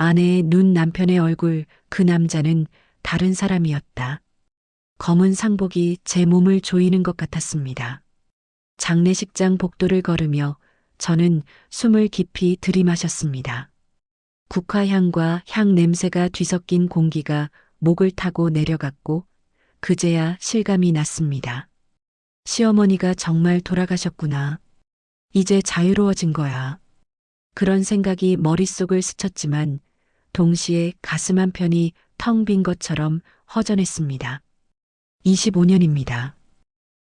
아내의 눈, 남편의 얼굴, 그 남자는 다른 사람이었다. 검은 상복이 제 몸을 조이는 것 같았습니다. 장례식장 복도를 걸으며 저는 숨을 깊이 들이마셨습니다. 국화향과 향 냄새가 뒤섞인 공기가 목을 타고 내려갔고 그제야 실감이 났습니다. 시어머니가 정말 돌아가셨구나. 이제 자유로워진 거야. 그런 생각이 머릿속을 스쳤지만 동시에 가슴 한편이 텅 빈 것처럼 허전했습니다. 25년입니다.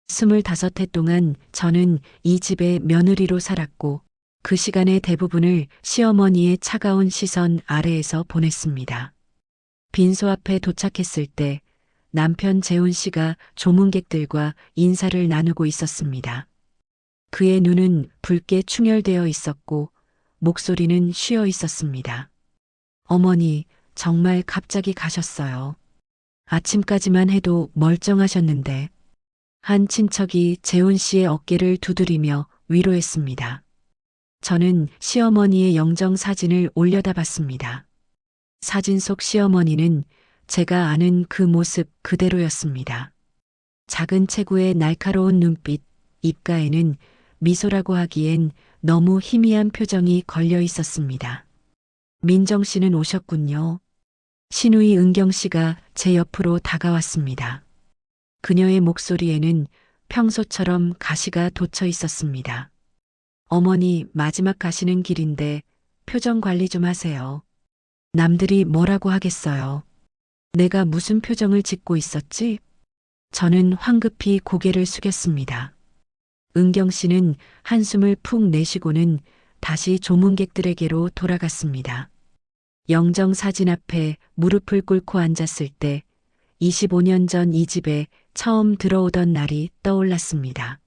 25해 동안 저는 이 집의 며느리로 살았고 그 시간의 대부분을 시어머니의 차가운 시선 아래에서 보냈습니다. 빈소 앞에 도착했을 때 남편 재훈 씨가 조문객들과 인사를 나누고 있었습니다. 그의 눈은 붉게 충혈되어 있었고 목소리는 쉬어 있었습니다. 어머니, 정말 갑자기 가셨어요. 아침까지만 해도 멀쩡하셨는데. 한 친척이 재훈 씨의 어깨를 두드리며 위로했습니다. 저는 시어머니의 영정 사진을 올려다봤습니다. 사진 속 시어머니는 제가 아는 그 모습 그대로였습니다. 작은 체구의 날카로운 눈빛, 입가에는 미소라고 하기엔 너무 희미한 표정이 걸려 있었습니다. 민정 씨는 오셨군요. 시누이 은경 씨가 제 옆으로 다가왔습니다. 그녀의 목소리에는 평소처럼 가시가 돋쳐 있었습니다. 어머니, 마지막 가시는 길인데 표정 관리 좀 하세요. 남들이 뭐라고 하겠어요. 내가 무슨 표정을 짓고 있었지? 저는 황급히 고개를 숙였습니다. 은경 씨는 한숨을 푹 내쉬고는 다시 조문객들에게로 돌아갔습니다. 영정 사진 앞에 무릎을 꿇고 앉았을 때 25년 전 이 집에 처음 들어오던 날이 떠올랐습니다.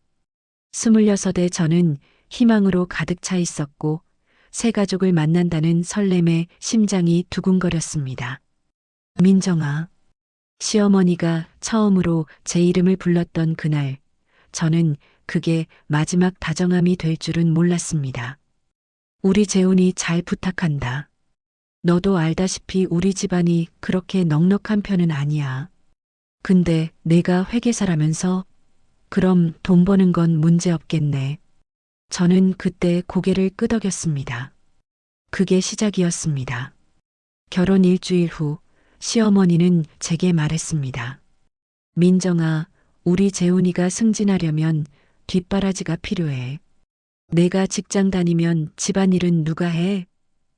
26에 저는 희망으로 가득 차 있었고 새 가족을 만난다는 설렘에 심장이 두근거렸습니다. 민정아, 시어머니가 처음으로 제 이름을 불렀던 그날, 저는 그게 마지막 다정함이 될 줄은 몰랐습니다. 우리 재훈이 잘 부탁한다. 너도 알다시피 우리 집안이 그렇게 넉넉한 편은 아니야. 근데 내가 회계사라면서? 그럼 돈 버는 건 문제 없겠네. 저는 그때 고개를 끄덕였습니다. 그게 시작이었습니다. 결혼 일주일 후 시어머니는 제게 말했습니다. 민정아, 우리 재훈이가 승진하려면 뒷바라지가 필요해. 내가 직장 다니면 집안일은 누가 해?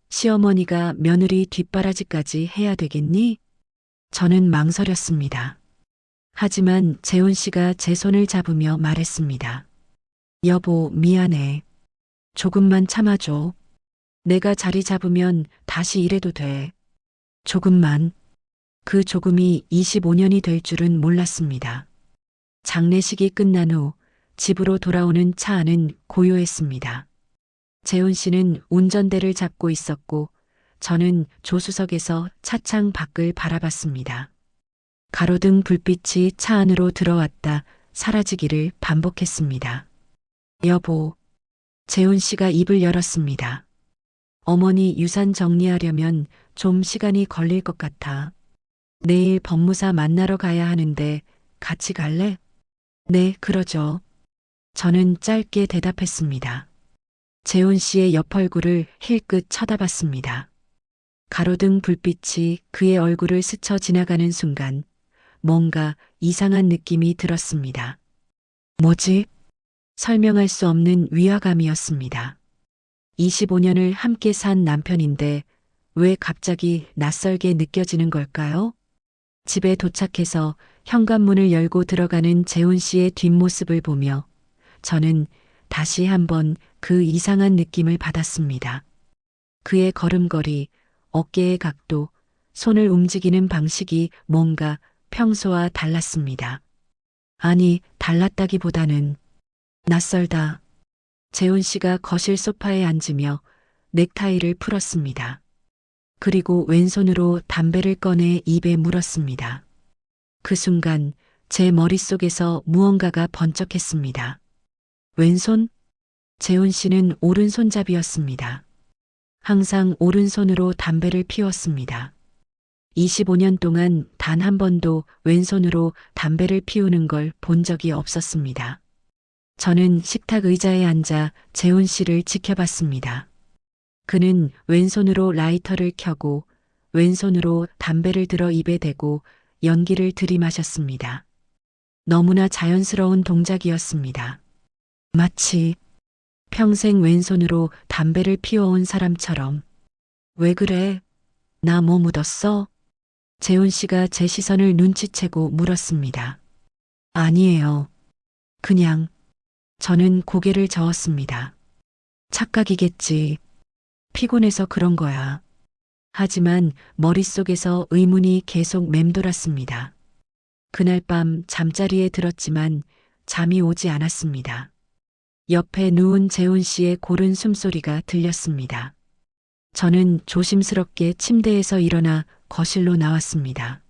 시어머니가 며느리 뒷바라지까지 해야 되겠니? 저는 망설였습니다. 하지만 재훈 씨가 제 손을 잡으며 말했습니다. 여보, 미안해. 조금만 참아줘. 내가 자리 잡으면 다시 일해도 돼. 조금만. 그 조금이 25년이 될 줄은 몰랐습니다. 장례식이 끝난 후 집으로 돌아오는 차 안은 고요했습니다. 재훈 씨는 운전대를 잡고 있었고 저는 조수석에서 차창 밖을 바라봤습니다. 가로등 불빛이 차 안으로 들어왔다 사라지기를 반복했습니다. 여보, 재훈 씨가 입을 열었습니다. 어머니 유산 정리하려면 좀 시간이 걸릴 것 같아. 내일 법무사 만나러 가야 하는데 같이 갈래? 네, 그러죠. 저는 짧게 대답했습니다. 재훈 씨의 옆 얼굴을 힐끗 쳐다봤습니다. 가로등 불빛이 그의 얼굴을 스쳐 지나가는 순간 뭔가 이상한 느낌이 들었습니다. 뭐지? 설명할 수 없는 위화감이었습니다. 25년을 함께 산 남편인데 왜 갑자기 낯설게 느껴지는 걸까요? 집에 도착해서 현관문을 열고 들어가는 재훈 씨의 뒷모습을 보며 저는 다시 한번 그 이상한 느낌을 받았습니다. 그의 걸음걸이, 어깨의 각도, 손을 움직이는 방식이 뭔가 평소와 달랐습니다. 아니, 달랐다기보다는 낯설다. 재훈 씨가 거실 소파에 앉으며 넥타이를 풀었습니다. 그리고 왼손으로 담배를 꺼내 입에 물었습니다. 그 순간 제 머릿속에서 무언가가 번쩍했습니다. 왼손? 재훈 씨는 오른손잡이였습니다. 항상 오른손으로 담배를 피웠습니다. 25년 동안 단 한 번도 왼손으로 담배를 피우는 걸 본 적이 없었습니다. 저는 식탁 의자에 앉아 재훈 씨를 지켜봤습니다. 그는 왼손으로 라이터를 켜고 왼손으로 담배를 들어 입에 대고 연기를 들이마셨습니다. 너무나 자연스러운 동작이었습니다. 마치 평생 왼손으로 담배를 피워온 사람처럼. 왜 그래? 나 뭐 묻었어? 재훈 씨가 제 시선을 눈치채고 물었습니다. 아니에요. 그냥. 저는 고개를 저었습니다. 착각이겠지. 피곤해서 그런 거야. 하지만 머릿속에서 의문이 계속 맴돌았습니다. 그날 밤 잠자리에 들었지만 잠이 오지 않았습니다. 옆에 누운 재훈 씨의 고른 숨소리가 들렸습니다. 저는 조심스럽게 침대에서 일어나 거실로 나왔습니다.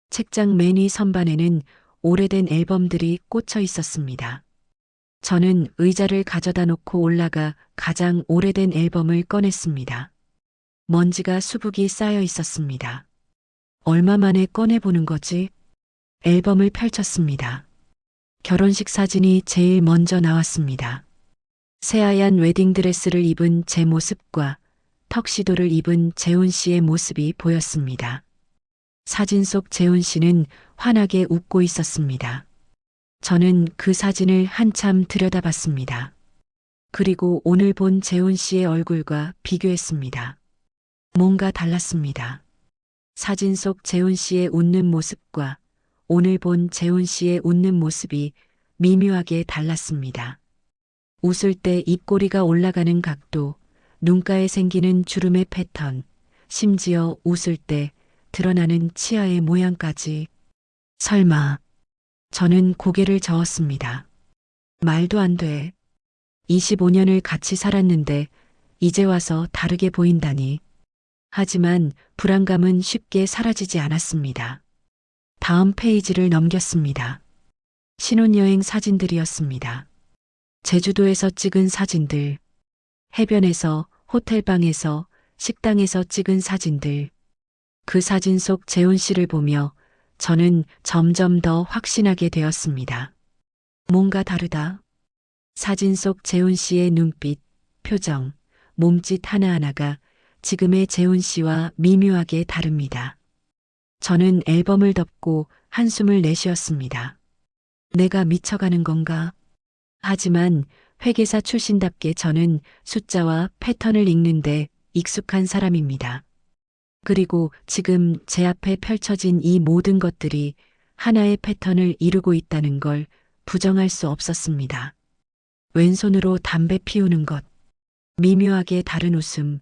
책장 맨 위 선반에는 오래된 앨범들이 꽂혀 있었습니다. 저는 의자를 가져다 놓고 올라가 가장 오래된 앨범을 꺼냈습니다. 먼지가 수북이 쌓여 있었습니다. 얼마 만에 꺼내보는 거지? 앨범을 펼쳤습니다. 결혼식 사진이 제일 먼저 나왔습니다. 새하얀 웨딩드레스를 입은 제 모습과 턱시도를 입은 재훈 씨의 모습이 보였습니다. 사진 속 재훈 씨는 환하게 웃고 있었습니다. 저는 그 사진을 한참 들여다봤습니다. 그리고 오늘 본 재훈 씨의 얼굴과 비교했습니다. 뭔가 달랐습니다. 사진 속 재훈 씨의 웃는 모습과 오늘 본 재훈 씨의 웃는 모습이 미묘하게 달랐습니다. 웃을 때 입꼬리가 올라가는 각도, 눈가에 생기는 주름의 패턴, 심지어 웃을 때 드러나는 치아의 모양까지. 설마. 저는 고개를 저었습니다. 말도 안 돼. 25년을 같이 살았는데 이제 와서 다르게 보인다니. 하지만 불안감은 쉽게 사라지지 않았습니다. 다음 페이지를 넘겼습니다. 신혼여행 사진들이었습니다. 제주도에서 찍은 사진들, 해변에서, 호텔방에서, 식당에서 찍은 사진들. 그 사진 속 재훈 씨를 보며 저는 점점 더 확신하게 되었습니다. 뭔가 다르다. 사진 속 재훈 씨의 눈빛, 표정, 몸짓 하나하나가 지금의 재훈 씨와 미묘하게 다릅니다. 저는 앨범을 덮고 한숨을 내쉬었습니다. 내가 미쳐가는 건가? 하지만 회계사 출신답게 저는 숫자와 패턴을 읽는데 익숙한 사람입니다. 그리고 지금 제 앞에 펼쳐진 이 모든 것들이 하나의 패턴을 이루고 있다는 걸 부정할 수 없었습니다. 왼손으로 담배 피우는 것, 미묘하게 다른 웃음,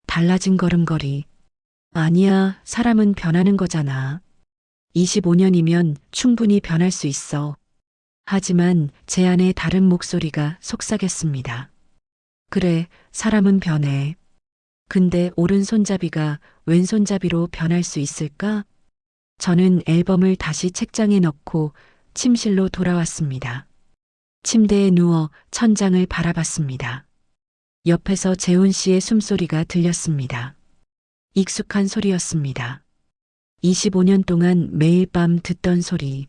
달라진 걸음걸이. 아니야, 사람은 변하는 거잖아. 25년이면 충분히 변할 수 있어. 하지만 제 안에 다른 목소리가 속삭였습니다. 그래, 사람은 변해. 근데 오른손잡이가 왼손잡이로 변할 수 있을까? 저는 앨범을 다시 책장에 넣고 침실로 돌아왔습니다. 침대에 누워 천장을 바라봤습니다. 옆에서 재훈 씨의 숨소리가 들렸습니다. 익숙한 소리였습니다. 25년 동안 매일 밤 듣던 소리.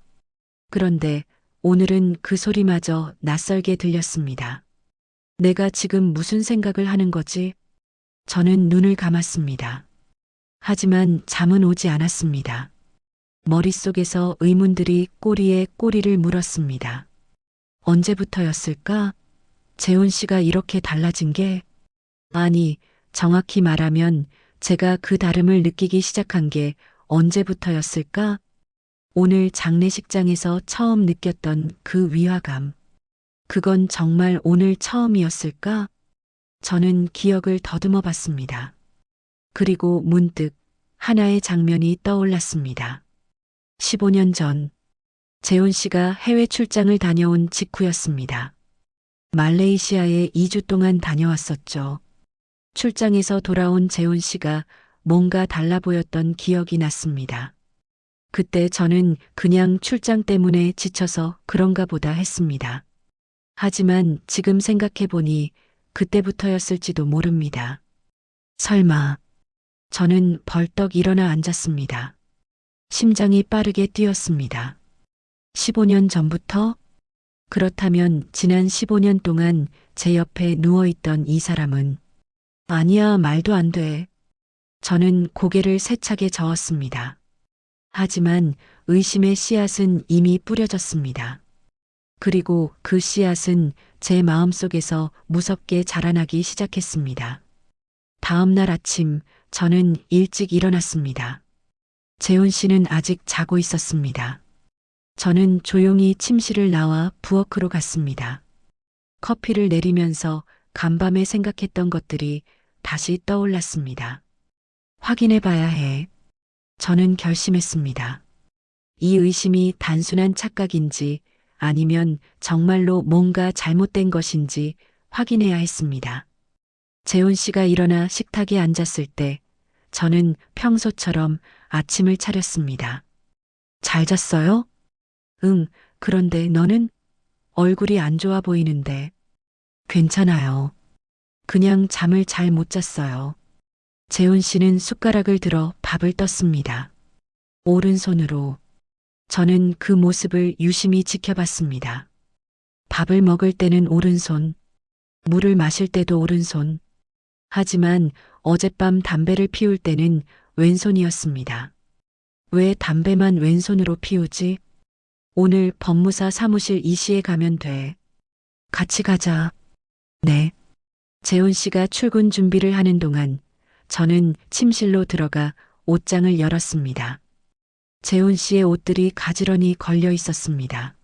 그런데 오늘은 그 소리마저 낯설게 들렸습니다. 내가 지금 무슨 생각을 하는 거지? 저는 눈을 감았습니다. 하지만 잠은 오지 않았습니다. 머릿속에서 의문들이 꼬리에 꼬리를 물었습니다. 언제부터였을까? 재훈 씨가 이렇게 달라진 게? 아니, 정확히 말하면 제가 그 다름을 느끼기 시작한 게 언제부터였을까? 오늘 장례식장에서 처음 느꼈던 그 위화감. 그건 정말 오늘 처음이었을까? 저는 기억을 더듬어 봤습니다. 그리고 문득 하나의 장면이 떠올랐습니다. 15년 전, 재훈 씨가 해외 출장을 다녀온 직후였습니다. 말레이시아에 2주 동안 다녀왔었죠. 출장에서 돌아온 재훈 씨가 뭔가 달라 보였던 기억이 났습니다. 그때 저는 그냥 출장 때문에 지쳐서 그런가 보다 했습니다. 하지만 지금 생각해 보니 그때부터였을지도 모릅니다. 설마. 저는 벌떡 일어나 앉았습니다. 심장이 빠르게 뛰었습니다. 15년 전부터? 그렇다면 지난 15년 동안 제 옆에 누워있던 이 사람은 아니야, 말도 안 돼. 저는 고개를 세차게 저었습니다. 하지만 의심의 씨앗은 이미 뿌려졌습니다. 그리고 그 씨앗은 제 마음속에서 무섭게 자라나기 시작했습니다. 다음 날 아침 저는 일찍 일어났습니다. 재훈 씨는 아직 자고 있었습니다. 저는 조용히 침실을 나와 부엌으로 갔습니다. 커피를 내리면서 간밤에 생각했던 것들이 다시 떠올랐습니다. 확인해 봐야 해. 저는 결심했습니다. 이 의심이 단순한 착각인지 아니면 정말로 뭔가 잘못된 것인지 확인해야 했습니다. 재훈 씨가 일어나 식탁에 앉았을 때 저는 평소처럼 아침을 차렸습니다. 잘 잤어요? 응, 그런데 너는? 얼굴이 안 좋아 보이는데. 괜찮아요. 그냥 잠을 잘 못 잤어요. 재훈 씨는 숟가락을 들어 밥을 떴습니다. 오른손으로. 저는 그 모습을 유심히 지켜봤습니다. 밥을 먹을 때는 오른손, 물을 마실 때도 오른손. 하지만 어젯밤 담배를 피울 때는 왼손이었습니다. 왜 담배만 왼손으로 피우지? 오늘 법무사 사무실 이시에 가면 돼. 같이 가자. 네. 재훈 씨가 출근 준비를 하는 동안 저는 침실로 들어가 옷장을 열었습니다. 재훈 씨의 옷들이 가지런히 걸려 있었습니다.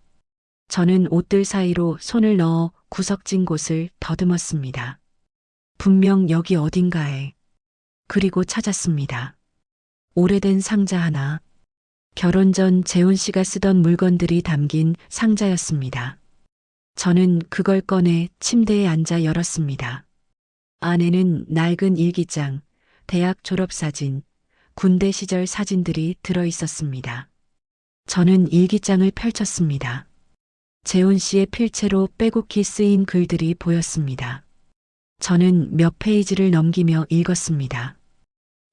저는 옷들 사이로 손을 넣어 구석진 곳을 더듬었습니다. 분명 여기 어딘가에. 그리고 찾았습니다. 오래된 상자 하나. 결혼 전 재훈 씨가 쓰던 물건들이 담긴 상자였습니다. 저는 그걸 꺼내 침대에 앉아 열었습니다. 안에는 낡은 일기장, 대학 졸업사진, 군대 시절 사진들이 들어 있었습니다. 저는 일기장을 펼쳤습니다. 재훈 씨의 필체로 빼곡히 쓰인 글들이 보였습니다. 저는 몇 페이지를 넘기며 읽었습니다.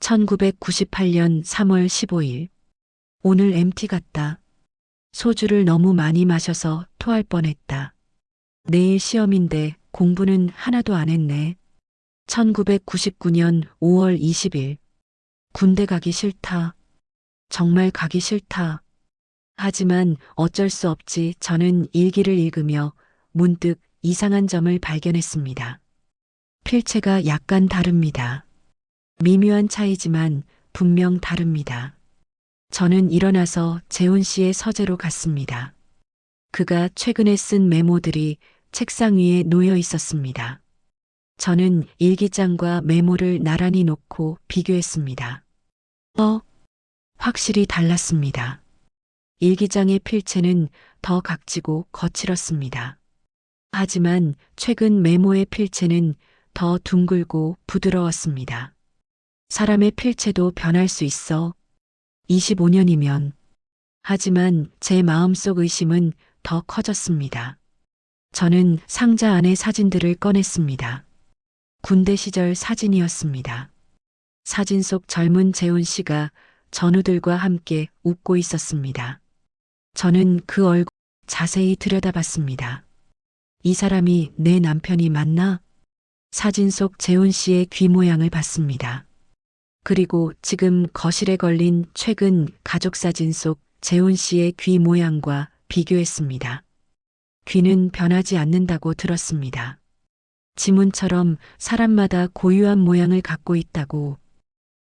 1998년 3월 15일. 오늘 MT 같다. 소주를 너무 많이 마셔서 토할 뻔했다. 내일 시험인데 공부는 하나도 안 했네. 1999년 5월 20일. 군대 가기 싫다. 정말 가기 싫다. 하지만 어쩔 수 없지. 저는 일기를 읽으며 문득 이상한 점을 발견했습니다. 필체가 약간 다릅니다. 미묘한 차이지만 분명 다릅니다. 저는 일어나서 재훈 씨의 서재로 갔습니다. 그가 최근에 쓴 메모들이 책상 위에 놓여 있었습니다. 저는 일기장과 메모를 나란히 놓고 비교했습니다. 확실히 달랐습니다. 일기장의 필체는 더 각지고 거칠었습니다. 하지만 최근 메모의 필체는 더 둥글고 부드러웠습니다. 사람의 필체도 변할 수 있어. 25년이면. 하지만 제 마음속 의심은 더 커졌습니다. 저는 상자 안의 사진들을 꺼냈습니다. 군대 시절 사진이었습니다. 사진 속 젊은 재훈 씨가 전우들과 함께 웃고 있었습니다. 저는 그 얼굴 자세히 들여다봤습니다. 이 사람이 내 남편이 맞나? 사진 속 재훈 씨의 귀 모양을 봤습니다. 그리고 지금 거실에 걸린 최근 가족 사진 속 재훈 씨의 귀 모양과 비교했습니다. 귀는 변하지 않는다고 들었습니다. 지문처럼 사람마다 고유한 모양을 갖고 있다고.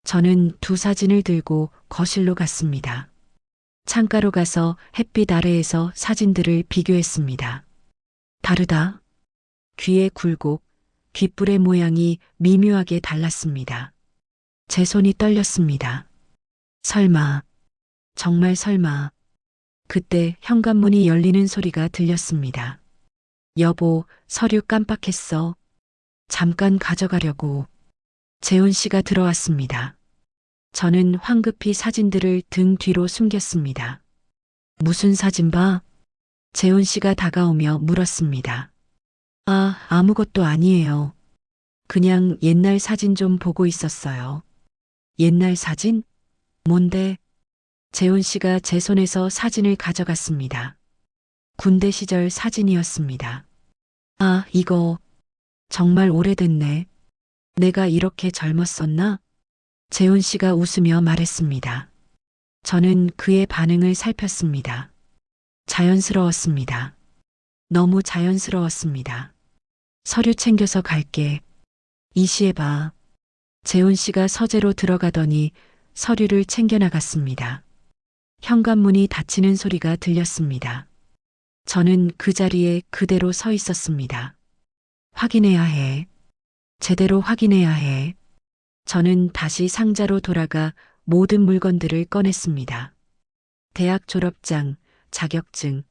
저는 두 사진을 들고 거실로 갔습니다. 창가로 가서 햇빛 아래에서 사진들을 비교했습니다. 다르다. 귀의 굴곡, 귓불의 모양이 미묘하게 달랐습니다. 제 손이 떨렸습니다. 설마, 정말 설마. 그때 현관문이 열리는 소리가 들렸습니다. 여보, 서류 깜빡했어. 잠깐 가져가려고. 재훈 씨가 들어왔습니다. 저는 황급히 사진들을 등 뒤로 숨겼습니다. 무슨 사진 봐? 재훈 씨가 다가오며 물었습니다. 아무것도 아니에요. 그냥 옛날 사진 좀 보고 있었어요. 옛날 사진? 뭔데? 재훈 씨가 제 손에서 사진을 가져갔습니다. 군대 시절 사진이었습니다. 아, 이거 정말 오래됐네. 내가 이렇게 젊었었나? 재훈 씨가 웃으며 말했습니다. 저는 그의 반응을 살폈습니다. 자연스러웠습니다. 너무 자연스러웠습니다. 서류 챙겨서 갈게. 이시해봐. 재훈 씨가 서재로 들어가더니 서류를 챙겨 나갔습니다. 현관문이 닫히는 소리가 들렸습니다. 저는 그 자리에 그대로 서 있었습니다. 확인해야 해. 제대로 확인해야 해. 저는 다시 상자로 돌아가 모든 물건들을 꺼냈습니다. 대학 졸업장, 자격증,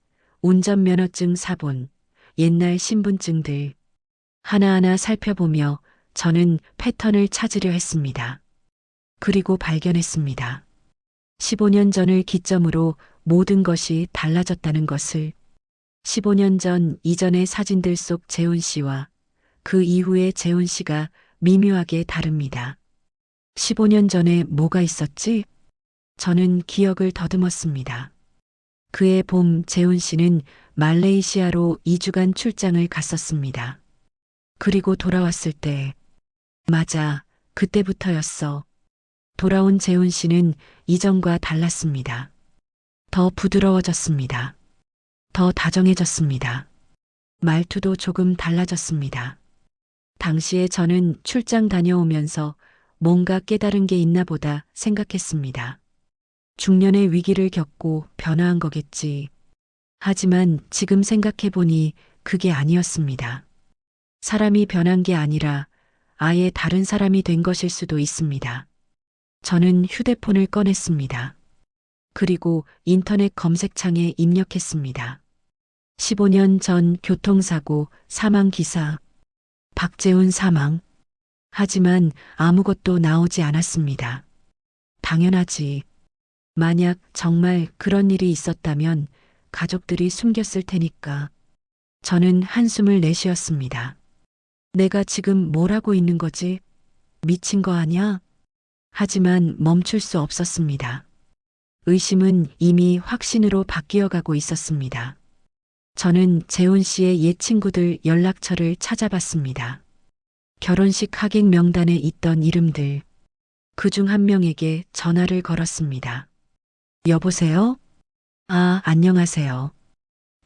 운전면허증 사본, 옛날 신분증들. 하나하나 살펴보며 저는 패턴을 찾으려 했습니다. 그리고 발견했습니다. 15년 전을 기점으로 모든 것이 달라졌다는 것을. 15년 전 이전의 사진들 속 재훈 씨와 그 이후의 재훈 씨가 미묘하게 다릅니다. 15년 전에 뭐가 있었지? 저는 기억을 더듬었습니다. 그해 봄 재훈 씨는 말레이시아로 2주간 출장을 갔었습니다. 그리고 돌아왔을 때, 맞아, 그때부터였어. 돌아온 재훈 씨는 이전과 달랐습니다. 더 부드러워졌습니다. 더 다정해졌습니다. 말투도 조금 달라졌습니다. 당시에 저는 출장 다녀오면서 뭔가 깨달은 게 있나 보다 생각했습니다. 중년의 위기를 겪고 변화한 거겠지. 하지만 지금 생각해보니 그게 아니었습니다. 사람이 변한 게 아니라 아예 다른 사람이 된 것일 수도 있습니다. 저는 휴대폰을 꺼냈습니다. 그리고 인터넷 검색창에 입력했습니다. 15년 전 교통사고 사망 기사. 박재훈 사망. 하지만 아무것도 나오지 않았습니다. 당연하지. 만약 정말 그런 일이 있었다면 가족들이 숨겼을 테니까. 저는 한숨을 내쉬었습니다. 내가 지금 뭘 하고 있는 거지? 미친 거 아니야? 하지만 멈출 수 없었습니다. 의심은 이미 확신으로 바뀌어 가고 있었습니다. 저는 재훈 씨의 옛 친구들 연락처를 찾아봤습니다. 결혼식 하객 명단에 있던 이름들. 그중 한 명에게 전화를 걸었습니다. 여보세요? 아, 안녕하세요.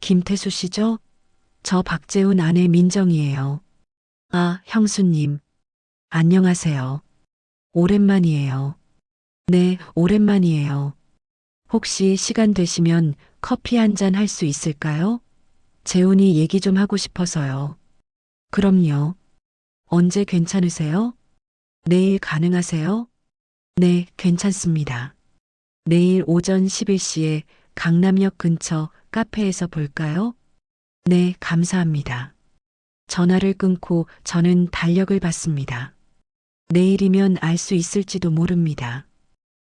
김태수 씨죠? 저 박재훈 아내 민정이에요. 아, 형수님. 안녕하세요. 오랜만이에요. 네, 오랜만이에요. 혹시 시간 되시면 커피 한 잔 할 수 있을까요? 재훈이 얘기 좀 하고 싶어서요. 그럼요. 언제 괜찮으세요? 내일 가능하세요? 네, 괜찮습니다. 내일 오전 11시에 강남역 근처 카페에서 볼까요? 네, 감사합니다. 전화를 끊고 저는 달력을 봤습니다. 내일이면 알 수 있을지도 모릅니다.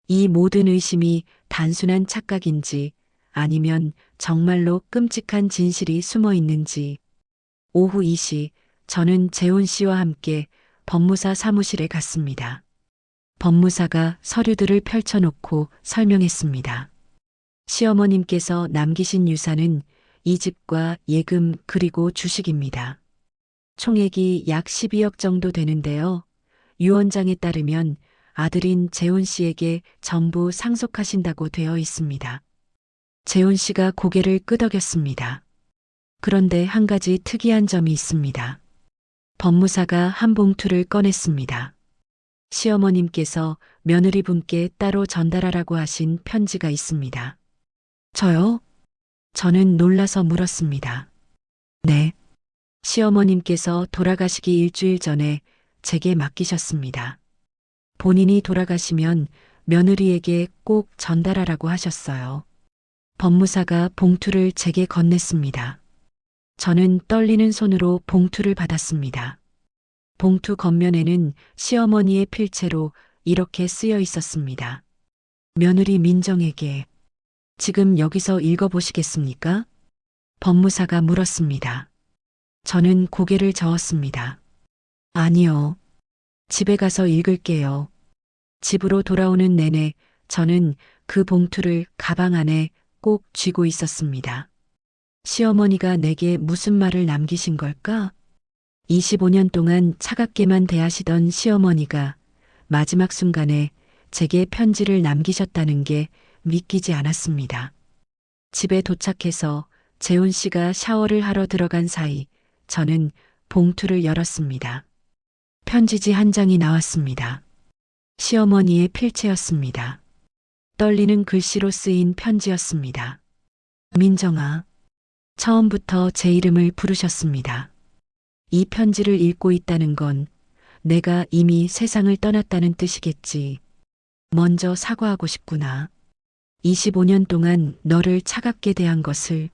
이 모든 의심이 단순한 착각인지 아니면 정말로 끔찍한 진실이 숨어 있는지. 오후 2시 저는 재훈 씨와 함께 법무사 사무실에 갔습니다. 법무사가 서류들을 펼쳐놓고 설명했습니다. 시어머님께서 남기신 유산은 이 집과 예금 그리고 주식입니다. 총액이 약 12억 정도 되는데요. 유언장에 따르면 아들인 재훈 씨에게 전부 상속하신다고 되어 있습니다. 재훈 씨가 고개를 끄덕였습니다. 그런데 한 가지 특이한 점이 있습니다. 법무사가 한 봉투를 꺼냈습니다. 시어머님께서 며느리분께 따로 전달하라고 하신 편지가 있습니다. 저요? 저는 놀라서 물었습니다. 네. 시어머님께서 돌아가시기 일주일 전에 제게 맡기셨습니다. 본인이 돌아가시면 며느리에게 꼭 전달하라고 하셨어요. 법무사가 봉투를 제게 건넸습니다. 저는 떨리는 손으로 봉투를 받았습니다. 봉투 겉면에는 시어머니의 필체로 이렇게 쓰여 있었습니다. 며느리 민정에게. 지금 여기서 읽어보시겠습니까? 법무사가 물었습니다. 저는 고개를 저었습니다. 아니요. 집에 가서 읽을게요. 집으로 돌아오는 내내 저는 그 봉투를 가방 안에 꼭 쥐고 있었습니다. 시어머니가 내게 무슨 말을 남기신 걸까? 25년 동안 차갑게만 대하시던 시어머니가 마지막 순간에 제게 편지를 남기셨다는 게 믿기지 않았습니다. 집에 도착해서 재훈 씨가 샤워를 하러 들어간 사이 저는 봉투를 열었습니다. 편지지 한 장이 나왔습니다. 시어머니의 필체였습니다. 떨리는 글씨로 쓰인 편지였습니다. 민정아, 처음부터 제 이름을 부르셨습니다. 이 편지를 읽고 있다는 건 내가 이미 세상을 떠났다는 뜻이겠지. 먼저 사과하고 싶구나. 25년 동안 너를 차갑게 대한 것을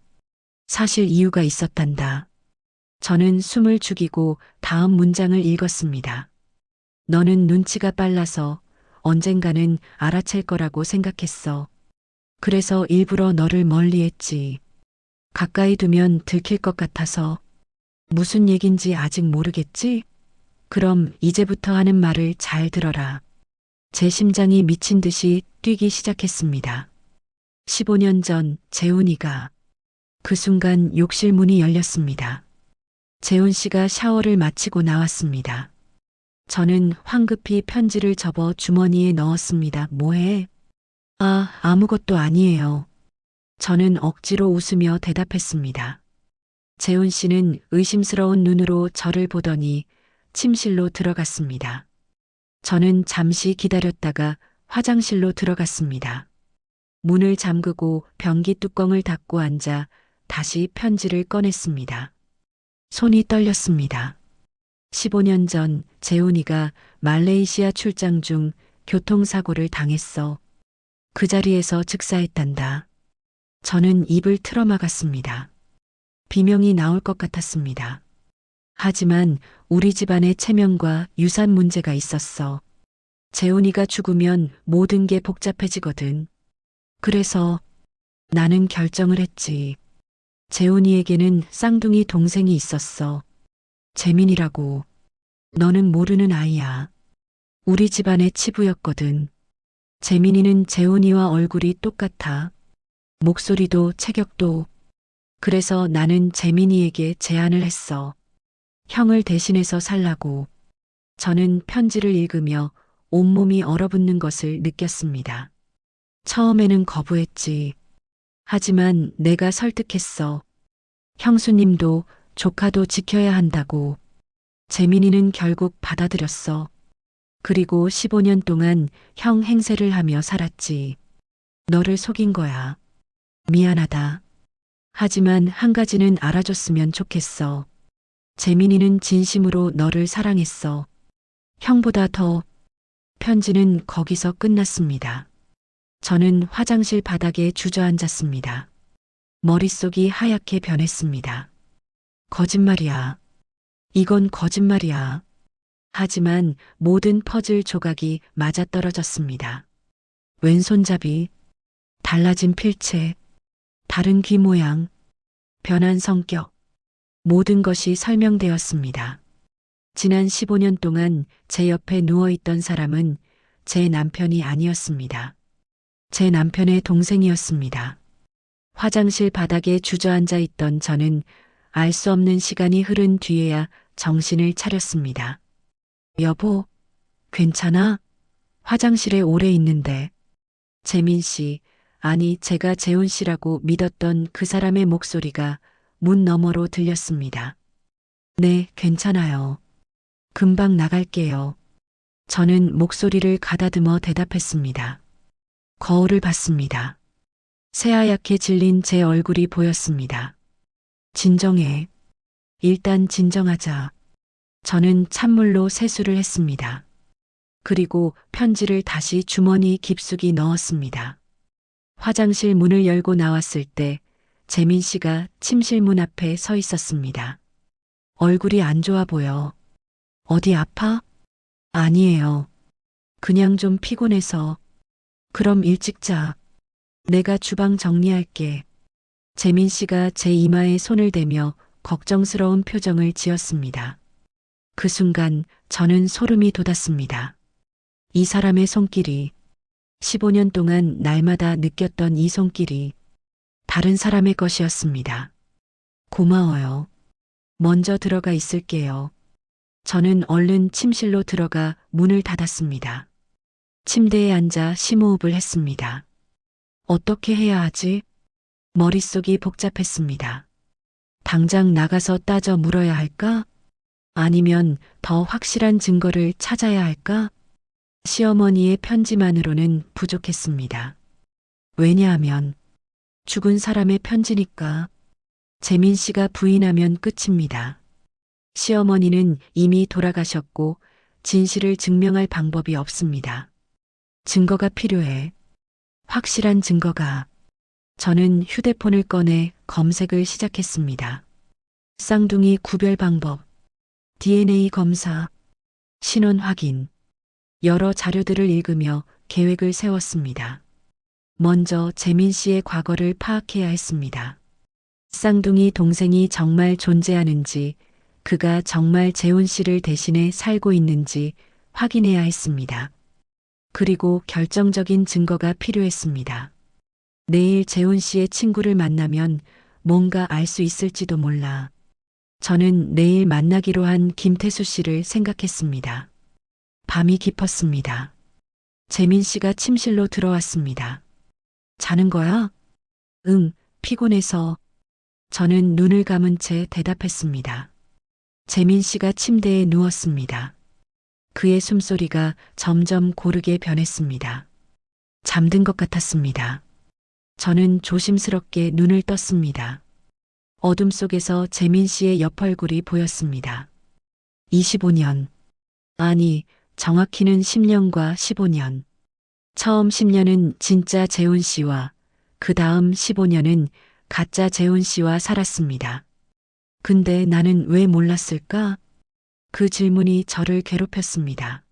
사실 이유가 있었단다. 저는 숨을 죽이고 다음 문장을 읽었습니다. 너는 눈치가 빨라서 언젠가는 알아챌 거라고 생각했어. 그래서 일부러 너를 멀리했지. 가까이 두면 들킬 것 같아서. 무슨 얘긴지 아직 모르겠지? 그럼 이제부터 하는 말을 잘 들어라. 제 심장이 미친 듯이 뛰기 시작했습니다. 15년 전 재훈이가 그 순간 욕실 문이 열렸습니다. 재훈 씨가 샤워를 마치고 나왔습니다. 저는 황급히 편지를 접어 주머니에 넣었습니다. 뭐해? 아무것도 아니에요. 저는 억지로 웃으며 대답했습니다. 재훈 씨는 의심스러운 눈으로 저를 보더니 침실로 들어갔습니다. 저는 잠시 기다렸다가 화장실로 들어갔습니다. 문을 잠그고 변기 뚜껑을 닫고 앉아 다시 편지를 꺼냈습니다. 손이 떨렸습니다. 15년 전 재훈이가 말레이시아 출장 중 교통사고를 당했어. 그 자리에서 즉사했단다. 저는 입을 틀어막았습니다. 비명이 나올 것 같았습니다. 하지만 우리 집안의 체면과 유산 문제가 있었어. 재훈이가 죽으면 모든 게 복잡해지거든. 그래서 나는 결정을 했지. 재훈이에게는 쌍둥이 동생이 있었어. 재민이라고. 너는 모르는 아이야. 우리 집안의 치부였거든. 재민이는 재훈이와 얼굴이 똑같아. 목소리도 체격도. 그래서 나는 재민이에게 제안을 했어. 형을 대신해서 살라고. 저는 편지를 읽으며 온몸이 얼어붙는 것을 느꼈습니다. 처음에는 거부했지. 하지만 내가 설득했어. 형수님도 조카도 지켜야 한다고. 재민이는 결국 받아들였어. 그리고 15년 동안 형 행세를 하며 살았지. 너를 속인 거야. 미안하다. 하지만 한 가지는 알아줬으면 좋겠어. 재민이는 진심으로 너를 사랑했어. 형보다 더. 편지는 거기서 끝났습니다. 저는 화장실 바닥에 주저앉았습니다. 머릿속이 하얗게 변했습니다. 거짓말이야. 이건 거짓말이야. 하지만 모든 퍼즐 조각이 맞아떨어졌습니다. 왼손잡이, 달라진 필체, 다른 귀 모양, 변한 성격, 모든 것이 설명되었습니다. 지난 15년 동안 제 옆에 누워있던 사람은 제 남편이 아니었습니다. 제 남편의 동생이었습니다. 화장실 바닥에 주저앉아 있던 저는 알 수 없는 시간이 흐른 뒤에야 정신을 차렸습니다. 여보, 괜찮아? 화장실에 오래 있는데. 재민 씨, 아니 제가 재훈 씨라고 믿었던 그 사람의 목소리가 문 너머로 들렸습니다. 네, 괜찮아요. 금방 나갈게요. 저는 목소리를 가다듬어 대답했습니다. 거울을 봤습니다. 새하얗게 질린 제 얼굴이 보였습니다. 진정해. 일단 진정하자. 저는 찬물로 세수를 했습니다. 그리고 편지를 다시 주머니 깊숙이 넣었습니다. 화장실 문을 열고 나왔을 때 재민 씨가 침실 문 앞에 서 있었습니다. 얼굴이 안 좋아 보여. 어디 아파? 아니에요. 그냥 좀 피곤해서. 그럼 일찍 자. 내가 주방 정리할게. 재민 씨가 제 이마에 손을 대며 걱정스러운 표정을 지었습니다. 그 순간 저는 소름이 돋았습니다. 이 사람의 손길이 15년 동안 날마다 느꼈던 이 손길이 다른 사람의 것이었습니다. 고마워요. 먼저 들어가 있을게요. 저는 얼른 침실로 들어가 문을 닫았습니다. 침대에 앉아 심호흡을 했습니다. 어떻게 해야 하지? 머릿속이 복잡했습니다. 당장 나가서 따져 물어야 할까? 아니면 더 확실한 증거를 찾아야 할까? 시어머니의 편지만으로는 부족했습니다. 왜냐하면 죽은 사람의 편지니까. 재민 씨가 부인하면 끝입니다. 시어머니는 이미 돌아가셨고 진실을 증명할 방법이 없습니다. 증거가 필요해. 확실한 증거가. 저는 휴대폰을 꺼내 검색을 시작했습니다. 쌍둥이 구별 방법, DNA 검사, 신원 확인, 여러 자료들을 읽으며 계획을 세웠습니다. 먼저 재민 씨의 과거를 파악해야 했습니다. 쌍둥이 동생이 정말 존재하는지, 그가 정말 재훈 씨를 대신해 살고 있는지 확인해야 했습니다. 그리고 결정적인 증거가 필요했습니다. 내일 재훈 씨의 친구를 만나면 뭔가 알 수 있을지도 몰라. 저는 내일 만나기로 한 김태수 씨를 생각했습니다. 밤이 깊었습니다. 재민 씨가 침실로 들어왔습니다. 자는 거야? 응, 피곤해서. 저는 눈을 감은 채 대답했습니다. 재민 씨가 침대에 누웠습니다. 그의 숨소리가 점점 고르게 변했습니다. 잠든 것 같았습니다. 저는 조심스럽게 눈을 떴습니다. 어둠 속에서 재민 씨의 옆얼굴이 보였습니다. 25년. 아니, 정확히는 10년과 15년. 처음 10년은 진짜 재훈 씨와 그 다음 15년은 가짜 재훈 씨와 살았습니다. 근데 나는 왜 몰랐을까? 그 질문이 저를 괴롭혔습니다.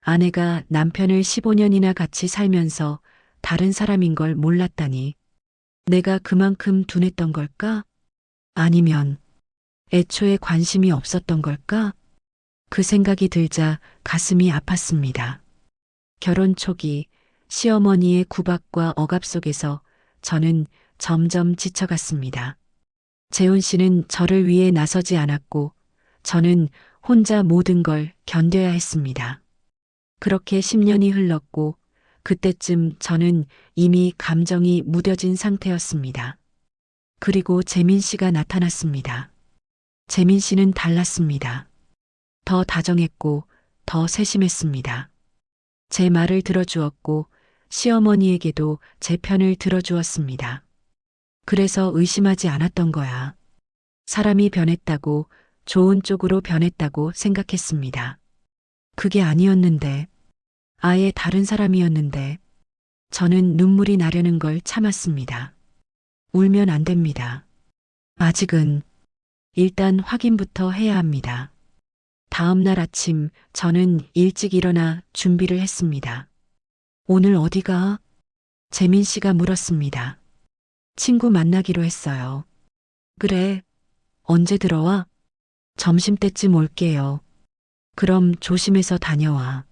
아내가 남편을 15년이나 같이 살면서 다른 사람인 걸 몰랐다니. 내가 그만큼 둔했던 걸까? 아니면 애초에 관심이 없었던 걸까? 그 생각이 들자 가슴이 아팠습니다. 결혼 초기 시어머니의 구박과 억압 속에서 저는 점점 지쳐갔습니다. 재훈 씨는 저를 위해 나서지 않았고 저는 혼자 모든 걸 견뎌야 했습니다. 그렇게 10년이 흘렀고 그때쯤 저는 이미 감정이 무뎌진 상태였습니다. 그리고 재민 씨가 나타났습니다. 재민 씨는 달랐습니다. 더 다정했고 더 세심했습니다. 제 말을 들어주었고 시어머니에게도 제 편을 들어주었습니다. 그래서 의심하지 않았던 거야. 사람이 변했다고, 좋은 쪽으로 변했다고 생각했습니다. 그게 아니었는데, 아예 다른 사람이었는데, 저는 눈물이 나려는 걸 참았습니다. 울면 안 됩니다. 아직은 일단 확인부터 해야 합니다. 다음 날 아침 저는 일찍 일어나 준비를 했습니다. 오늘 어디가? 재민 씨가 물었습니다. 친구 만나기로 했어요. 그래. 언제 들어와? 점심때쯤 올게요. 그럼 조심해서 다녀와.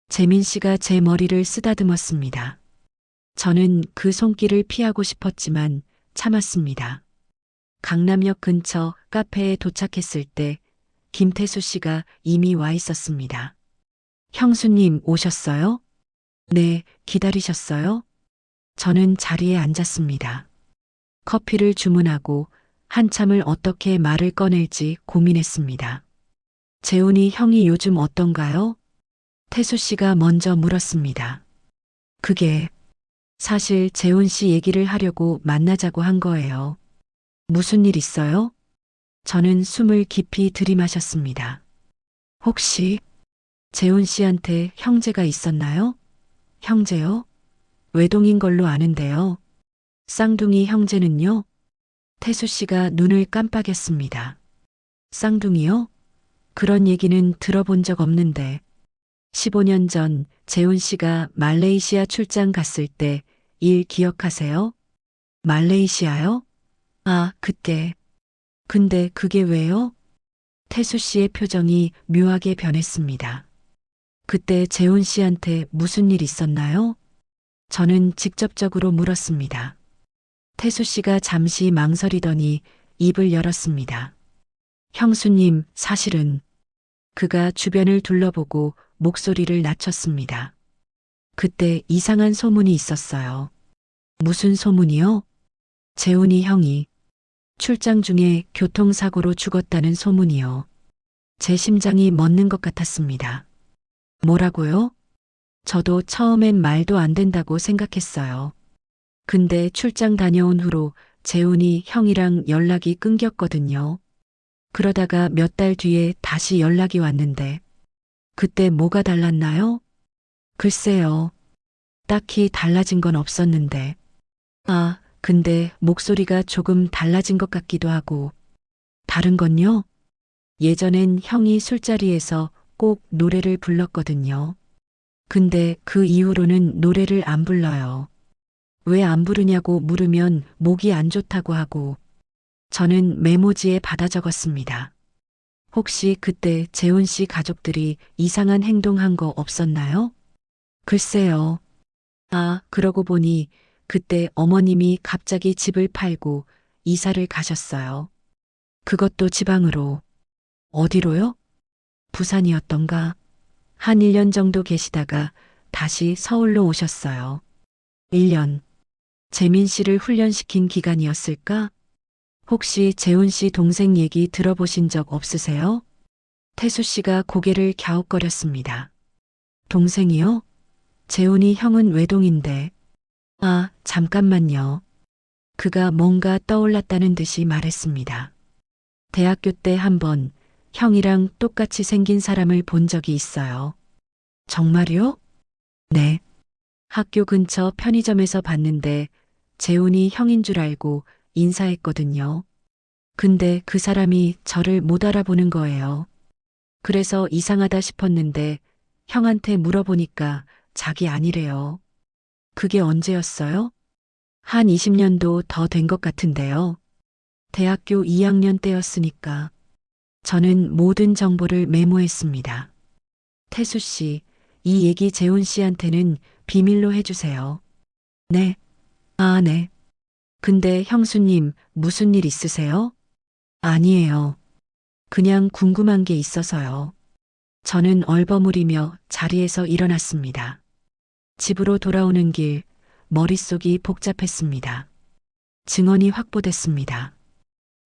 재민 씨가 제 머리를 쓰다듬었습니다. 저는 그 손길을 피하고 싶었지만 참았습니다. 강남역 근처 카페에 도착했을 때 김태수 씨가 이미 와 있었습니다. 형수님 오셨어요? 네, 기다리셨어요? 저는 자리에 앉았습니다. 커피를 주문하고 한참을 어떻게 말을 꺼낼지 고민했습니다. 재훈이 형이 요즘 어떤가요? 태수 씨가 먼저 물었습니다. 그게 사실 재훈 씨 얘기를 하려고 만나자고 한 거예요. 무슨 일 있어요? 저는 숨을 깊이 들이마셨습니다. 혹시 재훈 씨한테 형제가 있었나요? 형제요? 외동인 걸로 아는데요. 쌍둥이 형제는요? 태수 씨가 눈을 깜빡였습니다. 쌍둥이요? 그런 얘기는 들어본 적 없는데 15년 전 재훈 씨가 말레이시아 출장 갔을 때 일 기억하세요? 말레이시아요? 아, 그때. 근데 그게 왜요? 태수 씨의 표정이 묘하게 변했습니다. 그때 재훈 씨한테 무슨 일 있었나요? 저는 직접적으로 물었습니다. 태수 씨가 잠시 망설이더니 입을 열었습니다. 형수님, 사실은 그가 주변을 둘러보고 목소리를 낮췄습니다. 그때 이상한 소문이 있었어요. 무슨 소문이요? 재훈이 형이 출장 중에 교통사고로 죽었다는 소문이요. 제 심장이 멎는 것 같았습니다. 뭐라고요? 저도 처음엔 말도 안 된다고 생각했어요. 근데 출장 다녀온 후로 재훈이 형이랑 연락이 끊겼거든요. 그러다가 몇 달 뒤에 다시 연락이 왔는데 그때 뭐가 달랐나요? 글쎄요. 딱히 달라진 건 없었는데. 아, 근데 목소리가 조금 달라진 것 같기도 하고. 다른 건요? 예전엔 형이 술자리에서 꼭 노래를 불렀거든요. 근데 그 이후로는 노래를 안 불러요. 왜 안 부르냐고 물으면 목이 안 좋다고 하고. 저는 메모지에 받아 적었습니다. 혹시 그때 재훈 씨 가족들이 이상한 행동한 거 없었나요? 글쎄요. 아, 그러고 보니 그때 어머님이 갑자기 집을 팔고 이사를 가셨어요. 그것도 지방으로. 어디로요? 부산이었던가? 한 1년 정도 계시다가 다시 서울로 오셨어요. 1년. 재민 씨를 훈련시킨 기간이었을까? 혹시 재훈 씨 동생 얘기 들어보신 적 없으세요? 태수 씨가 고개를 갸웃거렸습니다. 동생이요? 재훈이 형은 외동인데. 아, 잠깐만요. 그가 뭔가 떠올랐다는 듯이 말했습니다. 대학교 때 한번 형이랑 똑같이 생긴 사람을 본 적이 있어요. 정말요? 네. 학교 근처 편의점에서 봤는데 재훈이 형인 줄 알고 인사했거든요. 근데 그 사람이 저를 못 알아보는 거예요. 그래서 이상하다 싶었는데 형한테 물어보니까 자기 아니래요. 그게 언제였어요? 한 20년도 더 된 것 같은데요. 대학교 2학년 때였으니까. 저는 모든 정보를 메모했습니다. 태수 씨, 이 얘기 재훈 씨한테는 비밀로 해주세요. 네. 아, 네. 근데 형수님, 무슨 일 있으세요? 아니에요. 그냥 궁금한 게 있어서요. 저는 얼버무리며 자리에서 일어났습니다. 집으로 돌아오는 길, 머릿속이 복잡했습니다. 증언이 확보됐습니다.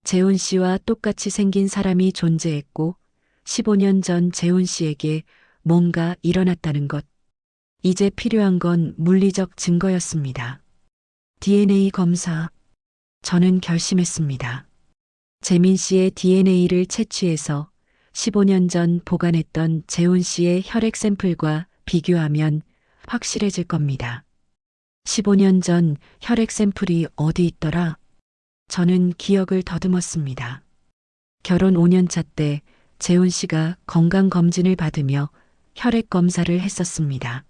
재훈 씨와 똑같이 생긴 사람이 존재했고 15년 전 재훈 씨에게 뭔가 일어났다는 것. 이제 필요한 건 물리적 증거였습니다. DNA 검사. 저는 결심했습니다. 재민 씨의 DNA를 채취해서 15년 전 보관했던 재훈 씨의 혈액 샘플과 비교하면 확실해질 겁니다. 15년 전 혈액 샘플이 어디 있더라? 저는 기억을 더듬었습니다. 결혼 5년 차 때 재훈 씨가 건강검진을 받으며 혈액 검사를 했었습니다.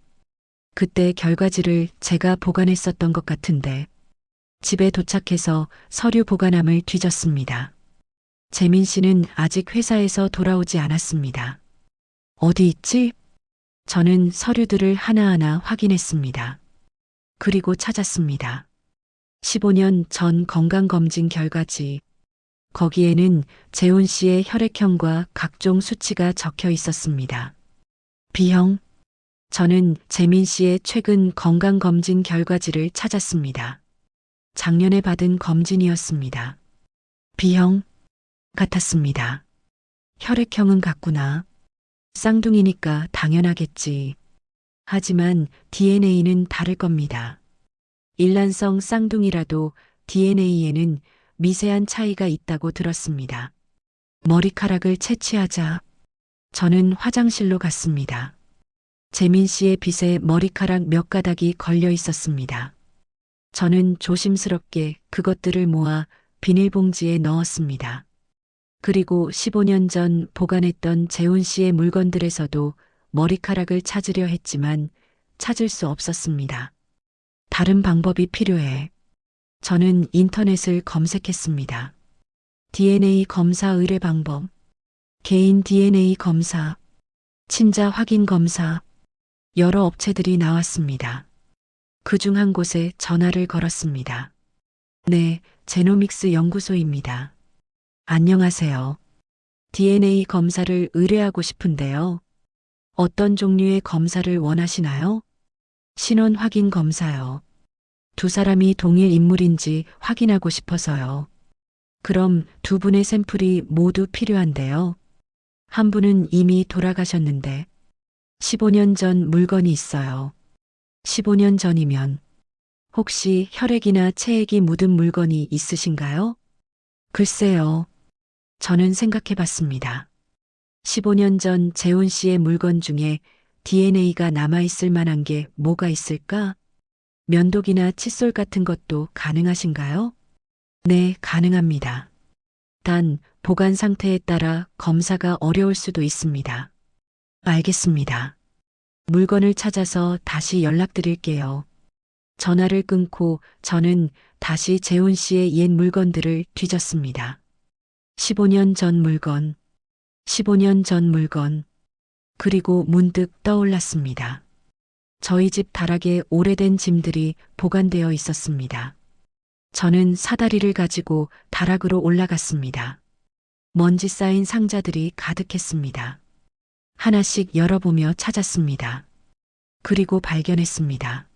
그때 결과지를 제가 보관했었던 것 같은데 집에 도착해서 서류 보관함을 뒤졌습니다. 재민 씨는 아직 회사에서 돌아오지 않았습니다. 어디 있지? 저는 서류들을 하나하나 확인했습니다. 그리고 찾았습니다. 15년 전 건강검진 결과지. 거기에는 재훈 씨의 혈액형과 각종 수치가 적혀 있었습니다. B형. 저는 재민 씨의 최근 건강검진 결과지를 찾았습니다. 작년에 받은 검진이었습니다. B형. 같았습니다. 혈액형은 같구나. 쌍둥이니까 당연하겠지. 하지만 DNA는 다를 겁니다. 일란성 쌍둥이라도 DNA에는 미세한 차이가 있다고 들었습니다. 머리카락을 채취하자. 저는 화장실로 갔습니다. 재민 씨의 빗에 머리카락 몇 가닥이 걸려 있었습니다. 저는 조심스럽게 그것들을 모아 비닐봉지에 넣었습니다. 그리고 15년 전 보관했던 재훈 씨의 물건들에서도 머리카락을 찾으려 했지만 찾을 수 없었습니다. 다른 방법이 필요해. 저는 인터넷을 검색했습니다. DNA 검사 의뢰 방법. 개인 DNA 검사, 친자 확인 검사, 여러 업체들이 나왔습니다. 그중 한 곳에 전화를 걸었습니다. 네, 제노믹스 연구소입니다. 안녕하세요. DNA 검사를 의뢰하고 싶은데요. 어떤 종류의 검사를 원하시나요? 신원 확인 검사요. 두 사람이 동일 인물인지 확인하고 싶어서요. 그럼 두 분의 샘플이 모두 필요한데요. 한 분은 이미 돌아가셨는데 15년 전 물건이 있어요. 15년 전이면 혹시 혈액이나 체액이 묻은 물건이 있으신가요? 글쎄요. 저는 생각해 봤습니다. 15년 전 재훈 씨의 물건 중에 DNA가 남아있을 만한 게 뭐가 있을까? 면도기나 칫솔 같은 것도 가능하신가요? 네, 가능합니다. 단, 보관 상태에 따라 검사가 어려울 수도 있습니다. 알겠습니다. 물건을 찾아서 다시 연락드릴게요. 전화를 끊고 저는 다시 재훈 씨의 옛 물건들을 뒤졌습니다. 15년 전 물건, 15년 전 물건, 그리고 문득 떠올랐습니다. 저희 집 다락에 오래된 짐들이 보관되어 있었습니다. 저는 사다리를 가지고 다락으로 올라갔습니다. 먼지 쌓인 상자들이 가득했습니다. 하나씩 열어보며 찾았습니다. 그리고 발견했습니다.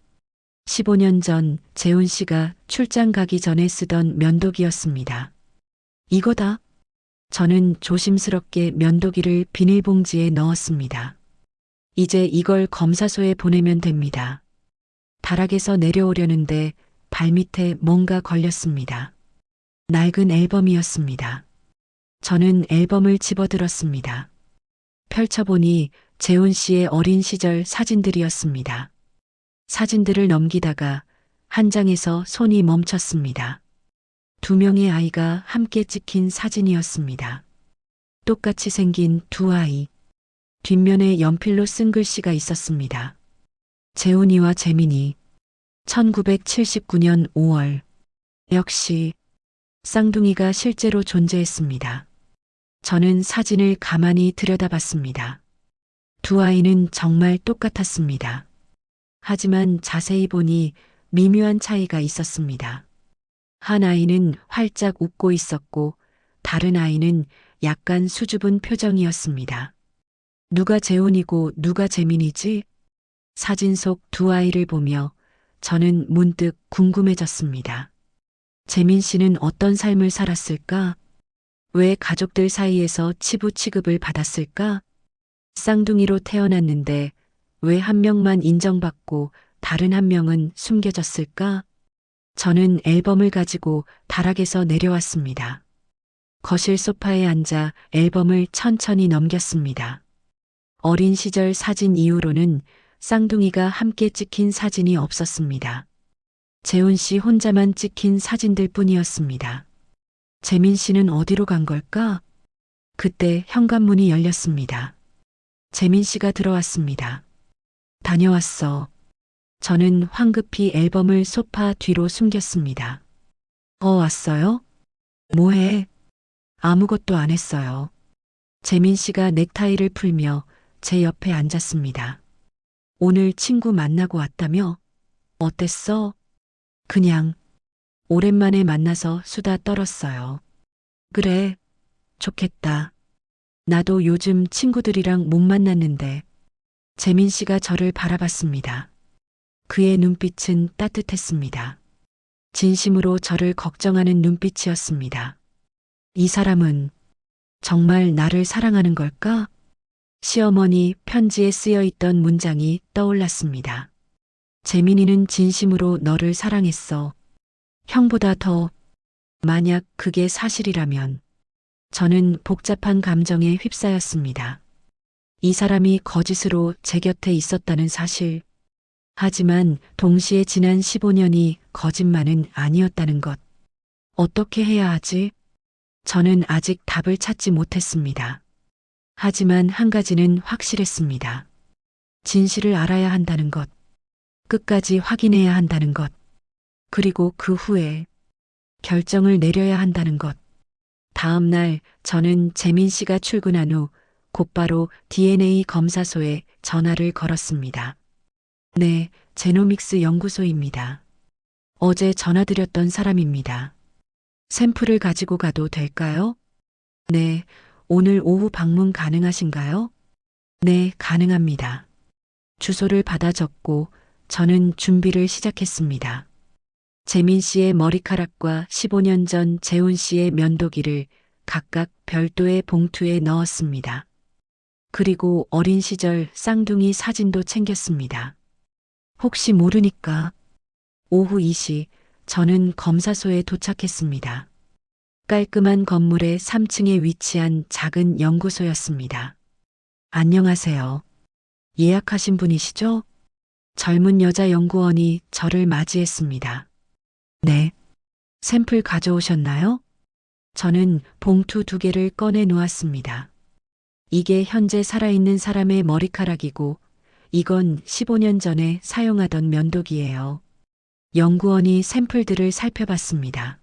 15년 전 재훈 씨가 출장 가기 전에 쓰던 면도기였습니다. 이거다. 저는 조심스럽게 면도기를 비닐봉지에 넣었습니다. 이제 이걸 검사소에 보내면 됩니다. 다락에서 내려오려는데 발밑에 뭔가 걸렸습니다. 낡은 앨범이었습니다. 저는 앨범을 집어들었습니다. 펼쳐보니 재훈 씨의 어린 시절 사진들이었습니다. 사진들을 넘기다가 한 장에서 손이 멈췄습니다. 두 명의 아이가 함께 찍힌 사진이었습니다. 똑같이 생긴 두 아이. 뒷면에 연필로 쓴 글씨가 있었습니다. 재훈이와 재민이 1979년 5월. 역시 쌍둥이가 실제로 존재했습니다. 저는 사진을 가만히 들여다봤습니다. 두 아이는 정말 똑같았습니다. 하지만 자세히 보니 미묘한 차이가 있었습니다. 한 아이는 활짝 웃고 있었고 다른 아이는 약간 수줍은 표정이었습니다. 누가 재훈이고 누가 재민이지? 사진 속 두 아이를 보며 저는 문득 궁금해졌습니다. 재민 씨는 어떤 삶을 살았을까? 왜 가족들 사이에서 치부 취급을 받았을까? 쌍둥이로 태어났는데 왜 한 명만 인정받고 다른 한 명은 숨겨졌을까? 저는 앨범을 가지고 다락에서 내려왔습니다. 거실 소파에 앉아 앨범을 천천히 넘겼습니다. 어린 시절 사진 이후로는 쌍둥이가 함께 찍힌 사진이 없었습니다. 재훈 씨 혼자만 찍힌 사진들 뿐이었습니다. 재민 씨는 어디로 간 걸까? 그때 현관문이 열렸습니다. 재민 씨가 들어왔습니다. 다녀왔어. 저는 황급히 앨범을 소파 뒤로 숨겼습니다. 왔어요? 뭐해? 아무것도 안 했어요. 재민 씨가 넥타이를 풀며 제 옆에 앉았습니다. 오늘 친구 만나고 왔다며? 어땠어? 그냥 오랜만에 만나서 수다 떨었어요. 그래, 좋겠다. 나도 요즘 친구들이랑 못 만났는데. 재민 씨가 저를 바라봤습니다. 그의 눈빛은 따뜻했습니다. 진심으로 저를 걱정하는 눈빛이었습니다. 이 사람은 정말 나를 사랑하는 걸까? 시어머니 편지에 쓰여 있던 문장이 떠올랐습니다. 재민이는 진심으로 너를 사랑했어. 형보다 더. 만약 그게 사실이라면 저는 복잡한 감정에 휩싸였습니다. 이 사람이 거짓으로 제 곁에 있었다는 사실. 하지만 동시에 지난 15년이 거짓말은 아니었다는 것. 어떻게 해야 하지? 저는 아직 답을 찾지 못했습니다. 하지만 한 가지는 확실했습니다. 진실을 알아야 한다는 것. 끝까지 확인해야 한다는 것. 그리고 그 후에 결정을 내려야 한다는 것. 다음 날 저는 재민 씨가 출근한 후 곧바로 DNA 검사소에 전화를 걸었습니다. 네, 제노믹스 연구소입니다. 어제 전화드렸던 사람입니다. 샘플을 가지고 가도 될까요? 네, 오늘 오후 방문 가능하신가요? 네, 가능합니다. 주소를 받아 적고 저는 준비를 시작했습니다. 재민 씨의 머리카락과 15년 전 재훈 씨의 면도기를 각각 별도의 봉투에 넣었습니다. 그리고 어린 시절 쌍둥이 사진도 챙겼습니다. 혹시 모르니까 오후 2시 저는 검사소에 도착했습니다. 깔끔한 건물의 3층에 위치한 작은 연구소였습니다. 안녕하세요. 예약하신 분이시죠? 젊은 여자 연구원이 저를 맞이했습니다. 네. 샘플 가져오셨나요? 저는 봉투 2개를 꺼내 놓았습니다. 이게 현재 살아있는 사람의 머리카락이고 이건 15년 전에 사용하던 면도기예요. 연구원이 샘플들을 살펴봤습니다.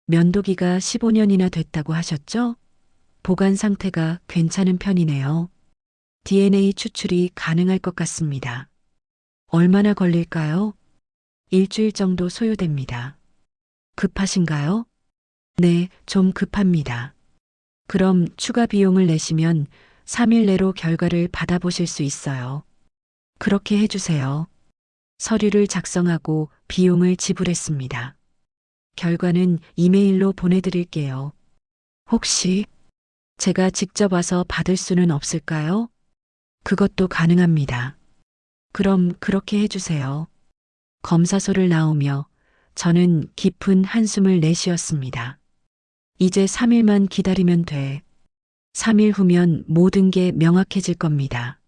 면도기가 15년이나 됐다고 하셨죠? 보관 상태가 괜찮은 편이네요. DNA 추출이 가능할 것 같습니다. 얼마나 걸릴까요? 일주일 정도 소요됩니다. 급하신가요? 네, 좀 급합니다. 그럼 추가 비용을 내시면 3일 내로 결과를 받아보실 수 있어요. 그렇게 해주세요. 서류를 작성하고 비용을 지불했습니다. 결과는 이메일로 보내드릴게요. 혹시 제가 직접 와서 받을 수는 없을까요? 그것도 가능합니다. 그럼 그렇게 해주세요. 검사소를 나오며 저는 깊은 한숨을 내쉬었습니다. 이제 3일만 기다리면 돼. 3일 후면 모든 게 명확해질 겁니다.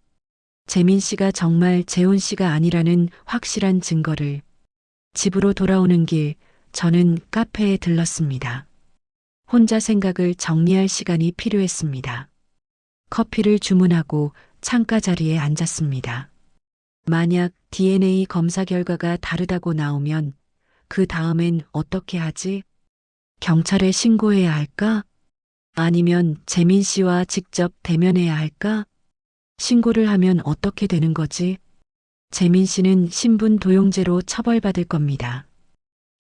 재민 씨가 정말 재훈 씨가 아니라는 확실한 증거를. 집으로 돌아오는 길 저는 카페에 들렀습니다. 혼자 생각을 정리할 시간이 필요했습니다. 커피를 주문하고 창가 자리에 앉았습니다. 만약 DNA 검사 결과가 다르다고 나오면 그 다음엔 어떻게 하지? 경찰에 신고해야 할까? 아니면 재민 씨와 직접 대면해야 할까? 신고를 하면 어떻게 되는 거지? 재민 씨는 신분 도용죄로 처벌받을 겁니다.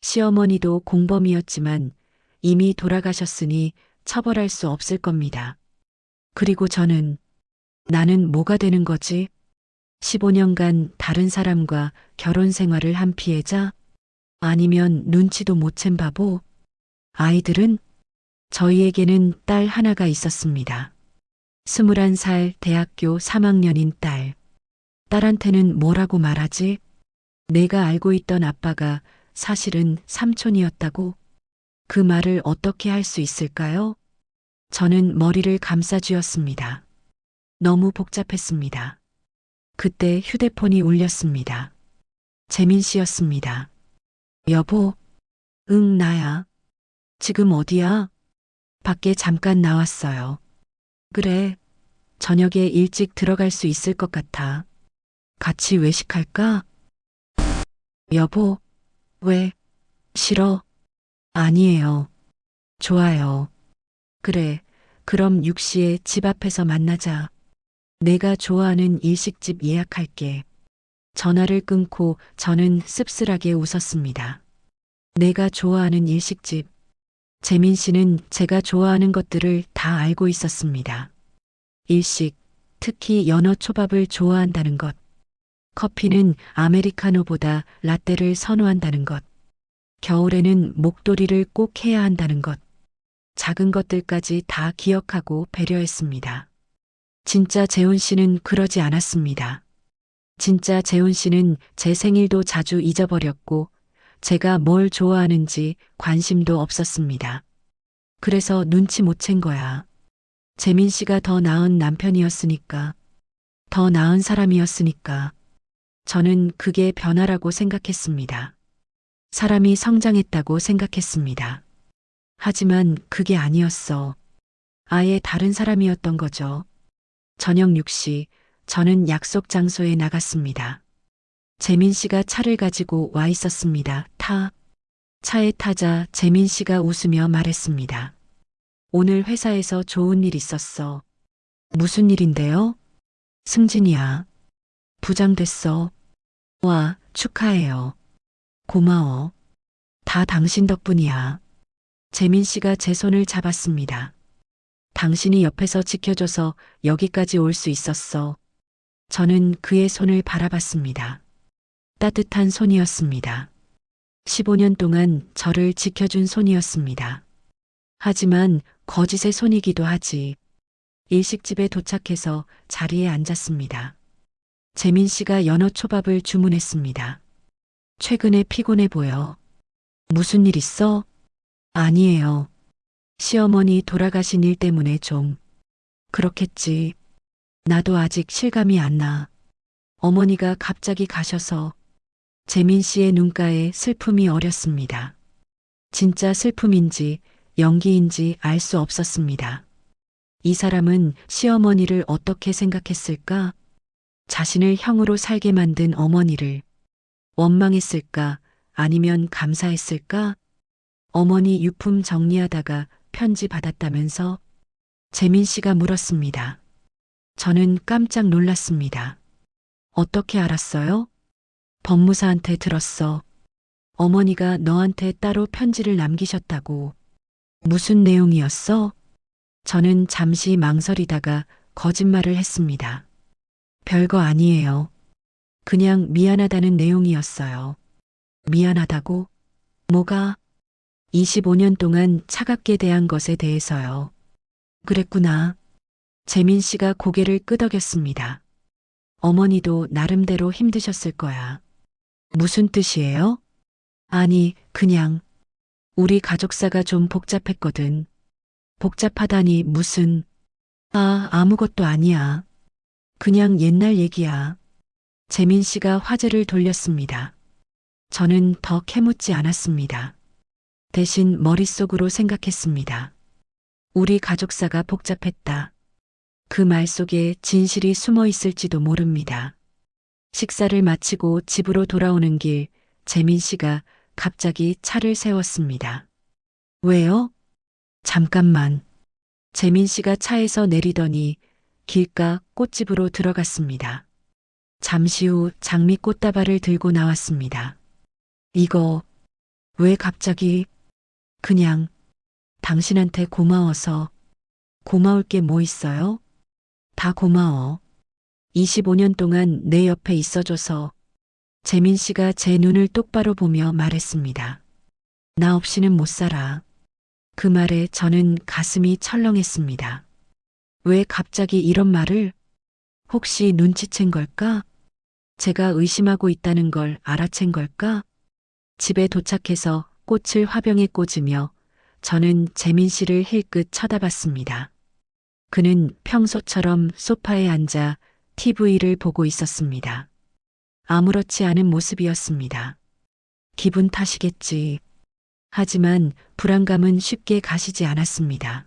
시어머니도 공범이었지만 이미 돌아가셨으니 처벌할 수 없을 겁니다. 그리고 나는 뭐가 되는 거지? 15년간 다른 사람과 결혼 생활을 한 피해자? 아니면 눈치도 못 챈 바보? 아이들은? 저희에게는 딸 하나가 있었습니다. 21살 대학교 3학년인 딸. 딸한테는 뭐라고 말하지? 내가 알고 있던 아빠가 사실은 삼촌이었다고? 그 말을 어떻게 할 수 있을까요? 저는 머리를 감싸쥐었습니다. 너무 복잡했습니다. 그때 휴대폰이 울렸습니다. 재민 씨였습니다. 여보, 응, 나야. 지금 어디야? 밖에 잠깐 나왔어요. 그래, 저녁에 일찍 들어갈 수 있을 것 같아. 같이 외식할까? 여보, 왜? 싫어? 아니에요. 좋아요. 그래, 그럼 6시에 집 앞에서 만나자. 내가 좋아하는 일식집 예약할게. 전화를 끊고 저는 씁쓸하게 웃었습니다. 내가 좋아하는 일식집. 재민 씨는 제가 좋아하는 것들을 다 알고 있었습니다. 일식, 특히 연어 초밥을 좋아한다는 것. 커피는 아메리카노보다 라떼를 선호한다는 것. 겨울에는 목도리를 꼭 해야 한다는 것. 작은 것들까지 다 기억하고 배려했습니다. 진짜 재훈 씨는 그러지 않았습니다. 진짜 재훈 씨는 제 생일도 자주 잊어버렸고 제가 뭘 좋아하는지 관심도 없었습니다. 그래서 눈치 못 챈 거야. 재민 씨가 더 나은 남편이었으니까, 더 나은 사람이었으니까. 저는 그게 변화라고 생각했습니다. 사람이 성장했다고 생각했습니다. 하지만 그게 아니었어. 아예 다른 사람이었던 거죠. 저녁 6시, 저는 약속 장소에 나갔습니다. 재민 씨가 차를 가지고 와 있었습니다. 차에 타자 재민 씨가 웃으며 말했습니다. 오늘 회사에서 좋은 일 있었어. 무슨 일인데요? 승진이야. 부장 됐어. 와, 축하해요. 고마워. 다 당신 덕분이야. 재민 씨가 제 손을 잡았습니다. 당신이 옆에서 지켜줘서 여기까지 올 수 있었어. 저는 그의 손을 바라봤습니다. 따뜻한 손이었습니다. 15년 동안 저를 지켜준 손이었습니다. 하지만 거짓의 손이기도 하지. 일식집에 도착해서 자리에 앉았습니다. 재민 씨가 연어 초밥을 주문했습니다. 최근에 피곤해 보여. 무슨 일 있어? 아니에요. 시어머니 돌아가신 일 때문에 좀. 그렇겠지. 나도 아직 실감이 안 나. 어머니가 갑자기 가셔서 재민 씨의 눈가에 슬픔이 어렸습니다. 진짜 슬픔인지 연기인지 알 수 없었습니다. 이 사람은 시어머니를 어떻게 생각했을까? 자신을 형으로 살게 만든 어머니를 원망했을까? 아니면 감사했을까? 어머니 유품 정리하다가 편지 받았다면서? 재민 씨가 물었습니다. 저는 깜짝 놀랐습니다. 어떻게 알았어요? 법무사한테 들었어. 어머니가 너한테 따로 편지를 남기셨다고. 무슨 내용이었어? 저는 잠시 망설이다가 거짓말을 했습니다. 별거 아니에요. 그냥 미안하다는 내용이었어요. 미안하다고? 뭐가? 25년 동안 차갑게 대한 것에 대해서요. 그랬구나. 재민 씨가 고개를 끄덕였습니다. 어머니도 나름대로 힘드셨을 거야. 무슨 뜻이에요? 아니, 그냥 우리 가족사가 좀 복잡했거든. 복잡하다니 무슨. 아무것도 아니야. 그냥 옛날 얘기야. 재민 씨가 화제를 돌렸습니다. 저는 더 캐묻지 않았습니다. 대신 머릿속으로 생각했습니다. 우리 가족사가 복잡했다. 그 말 속에 진실이 숨어 있을지도 모릅니다. 식사를 마치고 집으로 돌아오는 길, 재민 씨가 갑자기 차를 세웠습니다. 왜요? 잠깐만. 재민 씨가 차에서 내리더니 길가 꽃집으로 들어갔습니다. 잠시 후 장미 꽃다발을 들고 나왔습니다. 이거, 왜 갑자기? 그냥 당신한테 고마워서. 고마울 게 뭐 있어요? 다 고마워. 25년 동안 내 옆에 있어줘서. 재민 씨가 제 눈을 똑바로 보며 말했습니다. 나 없이는 못 살아. 그 말에 저는 가슴이 철렁했습니다. 왜 갑자기 이런 말을? 혹시 눈치챈 걸까? 제가 의심하고 있다는 걸 알아챈 걸까? 집에 도착해서 꽃을 화병에 꽂으며 저는 재민 씨를 힐끗 쳐다봤습니다. 그는 평소처럼 소파에 앉아 TV를 보고 있었습니다. 아무렇지 않은 모습이었습니다. 기분 탓이겠지. 하지만 불안감은 쉽게 가시지 않았습니다.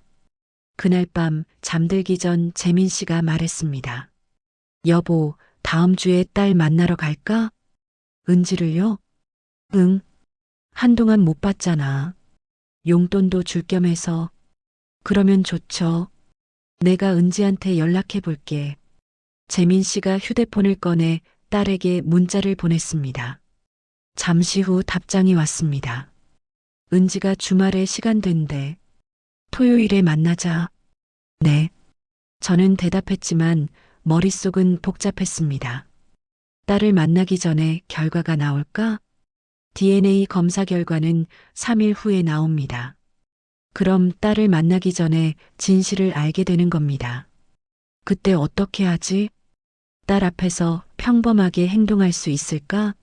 그날 밤 잠들기 전 재민 씨가 말했습니다. 여보, 다음 주에 딸 만나러 갈까? 은지를요? 응. 한동안 못 봤잖아. 용돈도 줄 겸 해서. 그러면 좋죠. 내가 은지한테 연락해 볼게. 재민 씨가 휴대폰을 꺼내 딸에게 문자를 보냈습니다. 잠시 후 답장이 왔습니다. 은지가 주말에 시간 된대. 토요일에 만나자. 네. 저는 대답했지만 머릿속은 복잡했습니다. 딸을 만나기 전에 결과가 나올까? DNA 검사 결과는 3일 후에 나옵니다. 그럼 딸을 만나기 전에 진실을 알게 되는 겁니다. 그때 어떻게 하지? 딸 앞에서 평범하게 행동할 수 있을까?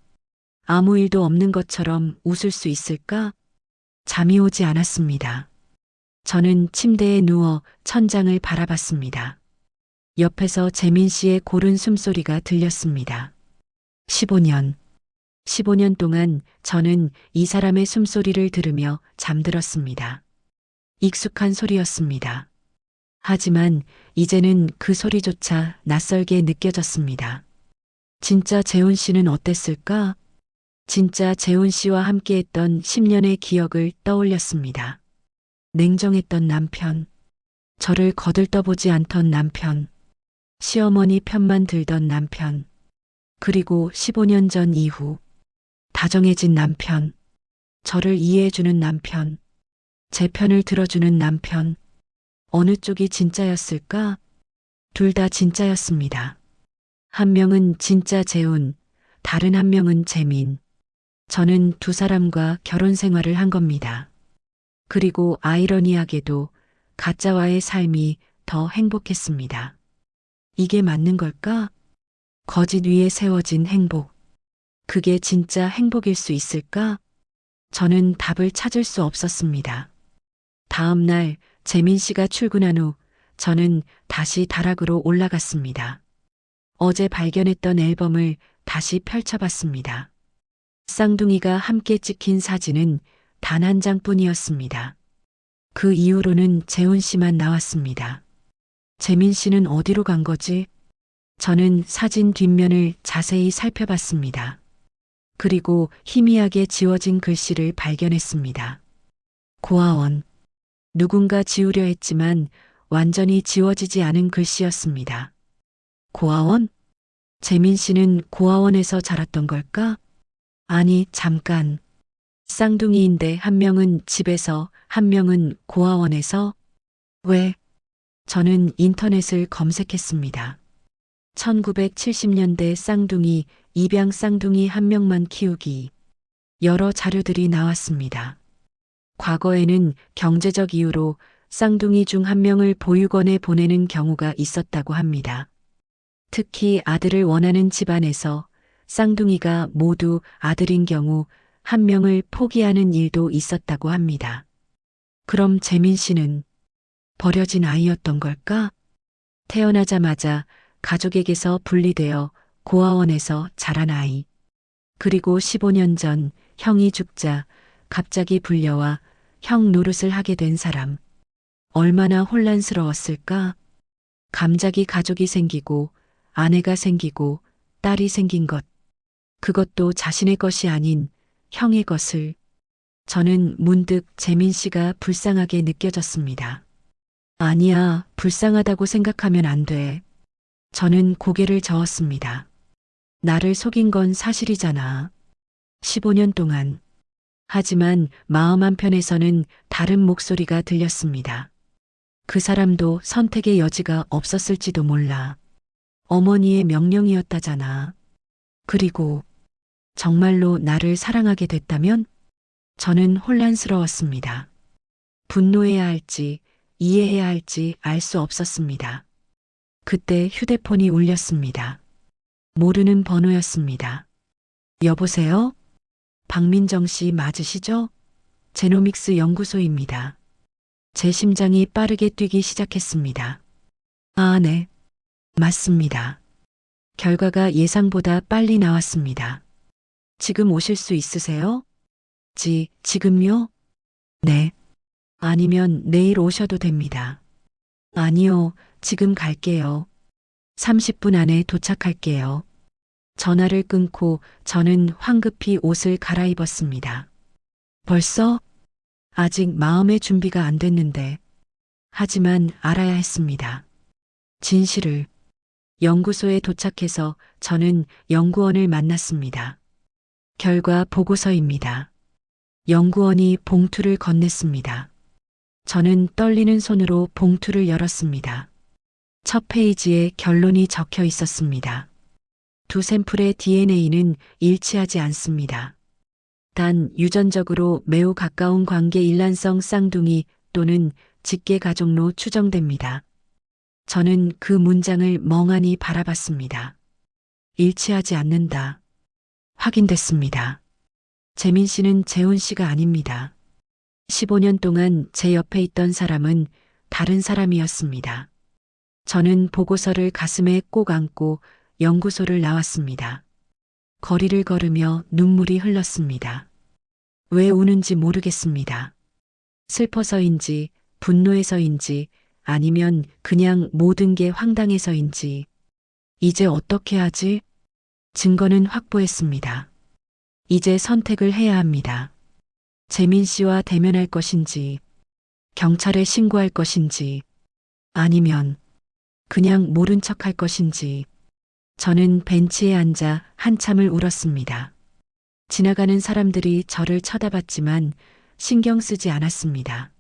아무 일도 없는 것처럼 웃을 수 있을까? 잠이 오지 않았습니다. 저는 침대에 누워 천장을 바라봤습니다. 옆에서 재민 씨의 고른 숨소리가 들렸습니다. 15년 동안 저는 이 사람의 숨소리를 들으며 잠들었습니다. 익숙한 소리였습니다. 하지만 이제는 그 소리조차 낯설게 느껴졌습니다. 진짜 재훈 씨는 어땠을까? 진짜 재훈 씨와 함께했던 10년의 기억을 떠올렸습니다. 냉정했던 남편, 저를 거들떠보지 않던 남편, 시어머니 편만 들던 남편, 그리고 15년 전 이후 다정해진 남편, 저를 이해해주는 남편, 제 편을 들어주는 남편, 어느 쪽이 진짜였을까? 둘 다 진짜였습니다. 한 명은 진짜 재훈, 다른 한 명은 재민. 저는 두 사람과 결혼 생활을 한 겁니다. 그리고 아이러니하게도 가짜와의 삶이 더 행복했습니다. 이게 맞는 걸까? 거짓 위에 세워진 행복. 그게 진짜 행복일 수 있을까? 저는 답을 찾을 수 없었습니다. 다음 날 재민 씨가 출근한 후 저는 다시 다락으로 올라갔습니다. 어제 발견했던 앨범을 다시 펼쳐봤습니다. 쌍둥이가 함께 찍힌 사진은 단 한 장뿐이었습니다. 그 이후로는 재훈 씨만 나왔습니다. 재민 씨는 어디로 간 거지? 저는 사진 뒷면을 자세히 살펴봤습니다. 그리고 희미하게 지워진 글씨를 발견했습니다. 고아원. 누군가 지우려 했지만 완전히 지워지지 않은 글씨였습니다. 고아원? 재민 씨는 고아원에서 자랐던 걸까? 아니, 잠깐. 쌍둥이인데 한 명은 집에서, 한 명은 고아원에서? 왜? 저는 인터넷을 검색했습니다. 1970년대 쌍둥이, 입양 쌍둥이 한 명만 키우기. 여러 자료들이 나왔습니다. 과거에는 경제적 이유로 쌍둥이 중 한 명을 보육원에 보내는 경우가 있었다고 합니다. 특히 아들을 원하는 집안에서 쌍둥이가 모두 아들인 경우 한 명을 포기하는 일도 있었다고 합니다. 그럼 재민 씨는 버려진 아이였던 걸까? 태어나자마자 가족에게서 분리되어 고아원에서 자란 아이. 그리고 15년 전 형이 죽자 갑자기 불려와 형 노릇을 하게 된 사람. 얼마나 혼란스러웠을까? 갑자기 가족이 생기고 아내가 생기고 딸이 생긴 것. 그것도 자신의 것이 아닌 형의 것을. 저는 문득 재민 씨가 불쌍하게 느껴졌습니다. 아니야, 불쌍하다고 생각하면 안 돼. 저는 고개를 저었습니다. 나를 속인 건 사실이잖아. 15년 동안. 하지만 마음 한편에서는 다른 목소리가 들렸습니다. 그 사람도 선택의 여지가 없었을지도 몰라. 어머니의 명령이었다잖아. 그리고 정말로 나를 사랑하게 됐다면? 저는 혼란스러웠습니다. 분노해야 할지 이해해야 할지 알 수 없었습니다. 그때 휴대폰이 울렸습니다. 모르는 번호였습니다. 여보세요? 박민정 씨 맞으시죠? 제노믹스 연구소입니다. 제 심장이 빠르게 뛰기 시작했습니다. 아, 네. 맞습니다. 결과가 예상보다 빨리 나왔습니다. 지금 오실 수 있으세요? 지금요? 네. 아니면 내일 오셔도 됩니다. 아니요, 지금 갈게요. 30분 안에 도착할게요. 전화를 끊고 저는 황급히 옷을 갈아입었습니다. 벌써? 아직 마음의 준비가 안 됐는데. 하지만 알아야 했습니다. 진실을. 연구소에 도착해서 저는 연구원을 만났습니다. 결과 보고서입니다. 연구원이 봉투를 건넸습니다. 저는 떨리는 손으로 봉투를 열었습니다. 첫 페이지에 결론이 적혀 있었습니다. 두 샘플의 DNA는 일치하지 않습니다. 단 유전적으로 매우 가까운 관계 일란성 쌍둥이 또는 직계 가족로 추정됩니다. 저는 그 문장을 멍하니 바라봤습니다. 일치하지 않는다. 확인됐습니다. 재민 씨는 재훈 씨가 아닙니다. 15년 동안 제 옆에 있던 사람은 다른 사람이었습니다. 저는 보고서를 가슴에 꼭 안고 연구소를 나왔습니다. 거리를 걸으며 눈물이 흘렀습니다. 왜 우는지 모르겠습니다. 슬퍼서인지, 분노해서인지, 아니면 그냥 모든 게 황당해서인지. 이제 어떻게 하지? 증거는 확보했습니다. 이제 선택을 해야 합니다. 재민 씨와 대면할 것인지, 경찰에 신고할 것인지 아니면 그냥 모른 척 할 것인지 저는 벤치에 앉아 한참을 울었습니다. 지나가는 사람들이 저를 쳐다봤지만 신경 쓰지 않았습니다.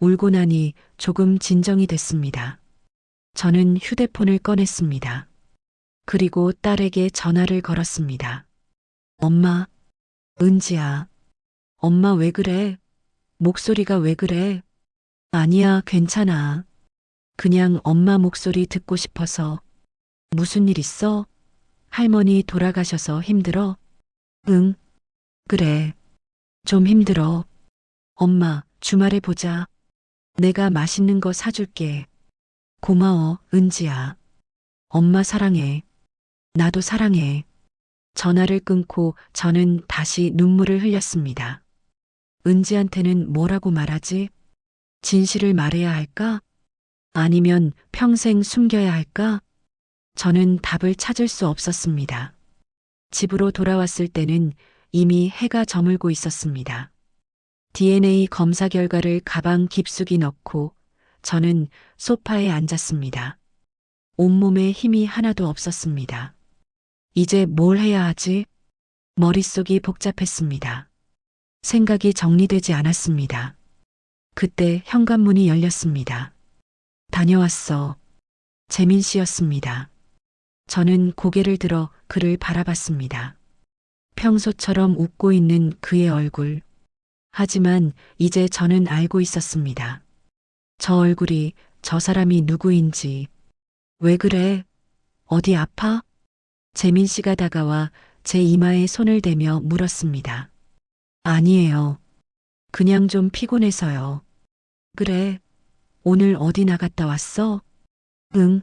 울고 나니 조금 진정이 됐습니다. 저는 휴대폰을 꺼냈습니다. 그리고 딸에게 전화를 걸었습니다. 엄마, 은지야. 엄마 왜 그래? 목소리가 왜 그래? 아니야, 괜찮아. 그냥 엄마 목소리 듣고 싶어서. 무슨 일 있어? 할머니 돌아가셔서 힘들어? 응, 그래. 좀 힘들어. 엄마, 주말에 보자. 내가 맛있는 거 사줄게. 고마워, 은지야. 엄마 사랑해. 나도 사랑해. 전화를 끊고 저는 다시 눈물을 흘렸습니다. 은지한테는 뭐라고 말하지? 진실을 말해야 할까? 아니면 평생 숨겨야 할까? 저는 답을 찾을 수 없었습니다. 집으로 돌아왔을 때는 이미 해가 저물고 있었습니다. DNA 검사 결과를 가방 깊숙이 넣고 저는 소파에 앉았습니다. 온몸에 힘이 하나도 없었습니다. 이제 뭘 해야 하지? 머릿속이 복잡했습니다. 생각이 정리되지 않았습니다. 그때 현관문이 열렸습니다. 다녀왔어. 재민 씨였습니다. 저는 고개를 들어 그를 바라봤습니다. 평소처럼 웃고 있는 그의 얼굴. 하지만 이제 저는 알고 있었습니다. 저 얼굴이 저 사람이 누구인지. 왜 그래? 어디 아파? 재민 씨가 다가와 제 이마에 손을 대며 물었습니다. 아니에요. 그냥 좀 피곤해서요. 그래. 오늘 어디 나갔다 왔어? 응.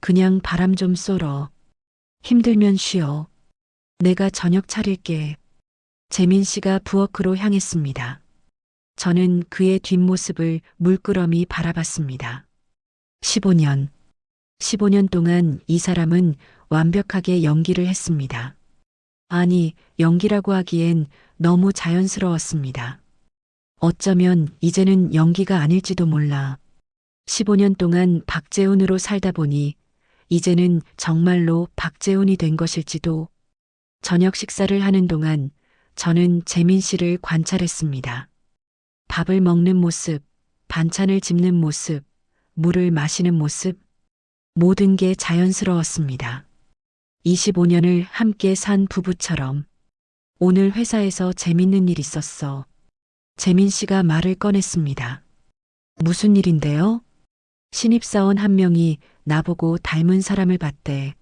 그냥 바람 좀 쏘러. 힘들면 쉬어. 내가 저녁 차릴게. 재민 씨가 부엌으로 향했습니다. 저는 그의 뒷모습을 물끄러미 바라봤습니다. 15년. 15년 동안 이 사람은 완벽하게 연기를 했습니다. 아니, 연기라고 하기엔 너무 자연스러웠습니다. 어쩌면 이제는 연기가 아닐지도 몰라. 15년 동안 박재훈으로 살다 보니 이제는 정말로 박재훈이 된 것일지도. 저녁 식사를 하는 동안 저는 재민 씨를 관찰했습니다. 밥을 먹는 모습, 반찬을 집는 모습, 물을 마시는 모습, 모든 게 자연스러웠습니다. 25년을 함께 산 부부처럼. 오늘 회사에서 재밌는 일 있었어. 재민 씨가 말을 꺼냈습니다. 무슨 일인데요? 신입사원 한 명이 나보고 닮은 사람을 봤대.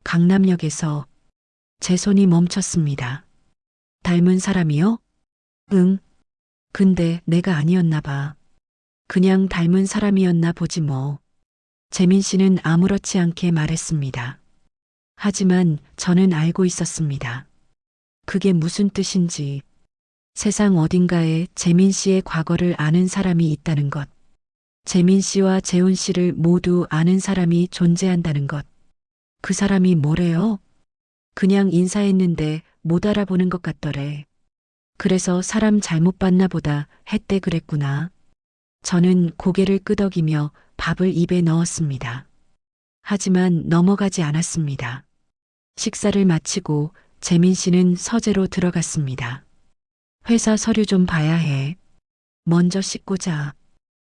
강남역에서. 제 손이 멈췄습니다. 닮은 사람이요? 응. 근데 내가 아니었나 봐. 그냥 닮은 사람이었나 보지 뭐. 재민 씨는 아무렇지 않게 말했습니다. 하지만 저는 알고 있었습니다. 그게 무슨 뜻인지. 세상 어딘가에 재민 씨의 과거를 아는 사람이 있다는 것. 재민 씨와 재훈 씨를 모두 아는 사람이 존재한다는 것. 그 사람이 뭐래요? 그냥 인사했는데 못 알아보는 것 같더래. 그래서 사람 잘못 봤나 보다 했대 그랬구나. 저는 고개를 끄덕이며 밥을 입에 넣었습니다. 하지만 넘어가지 않았습니다. 식사를 마치고 재민 씨는 서재로 들어갔습니다. 회사 서류 좀 봐야 해. 먼저 씻고 자.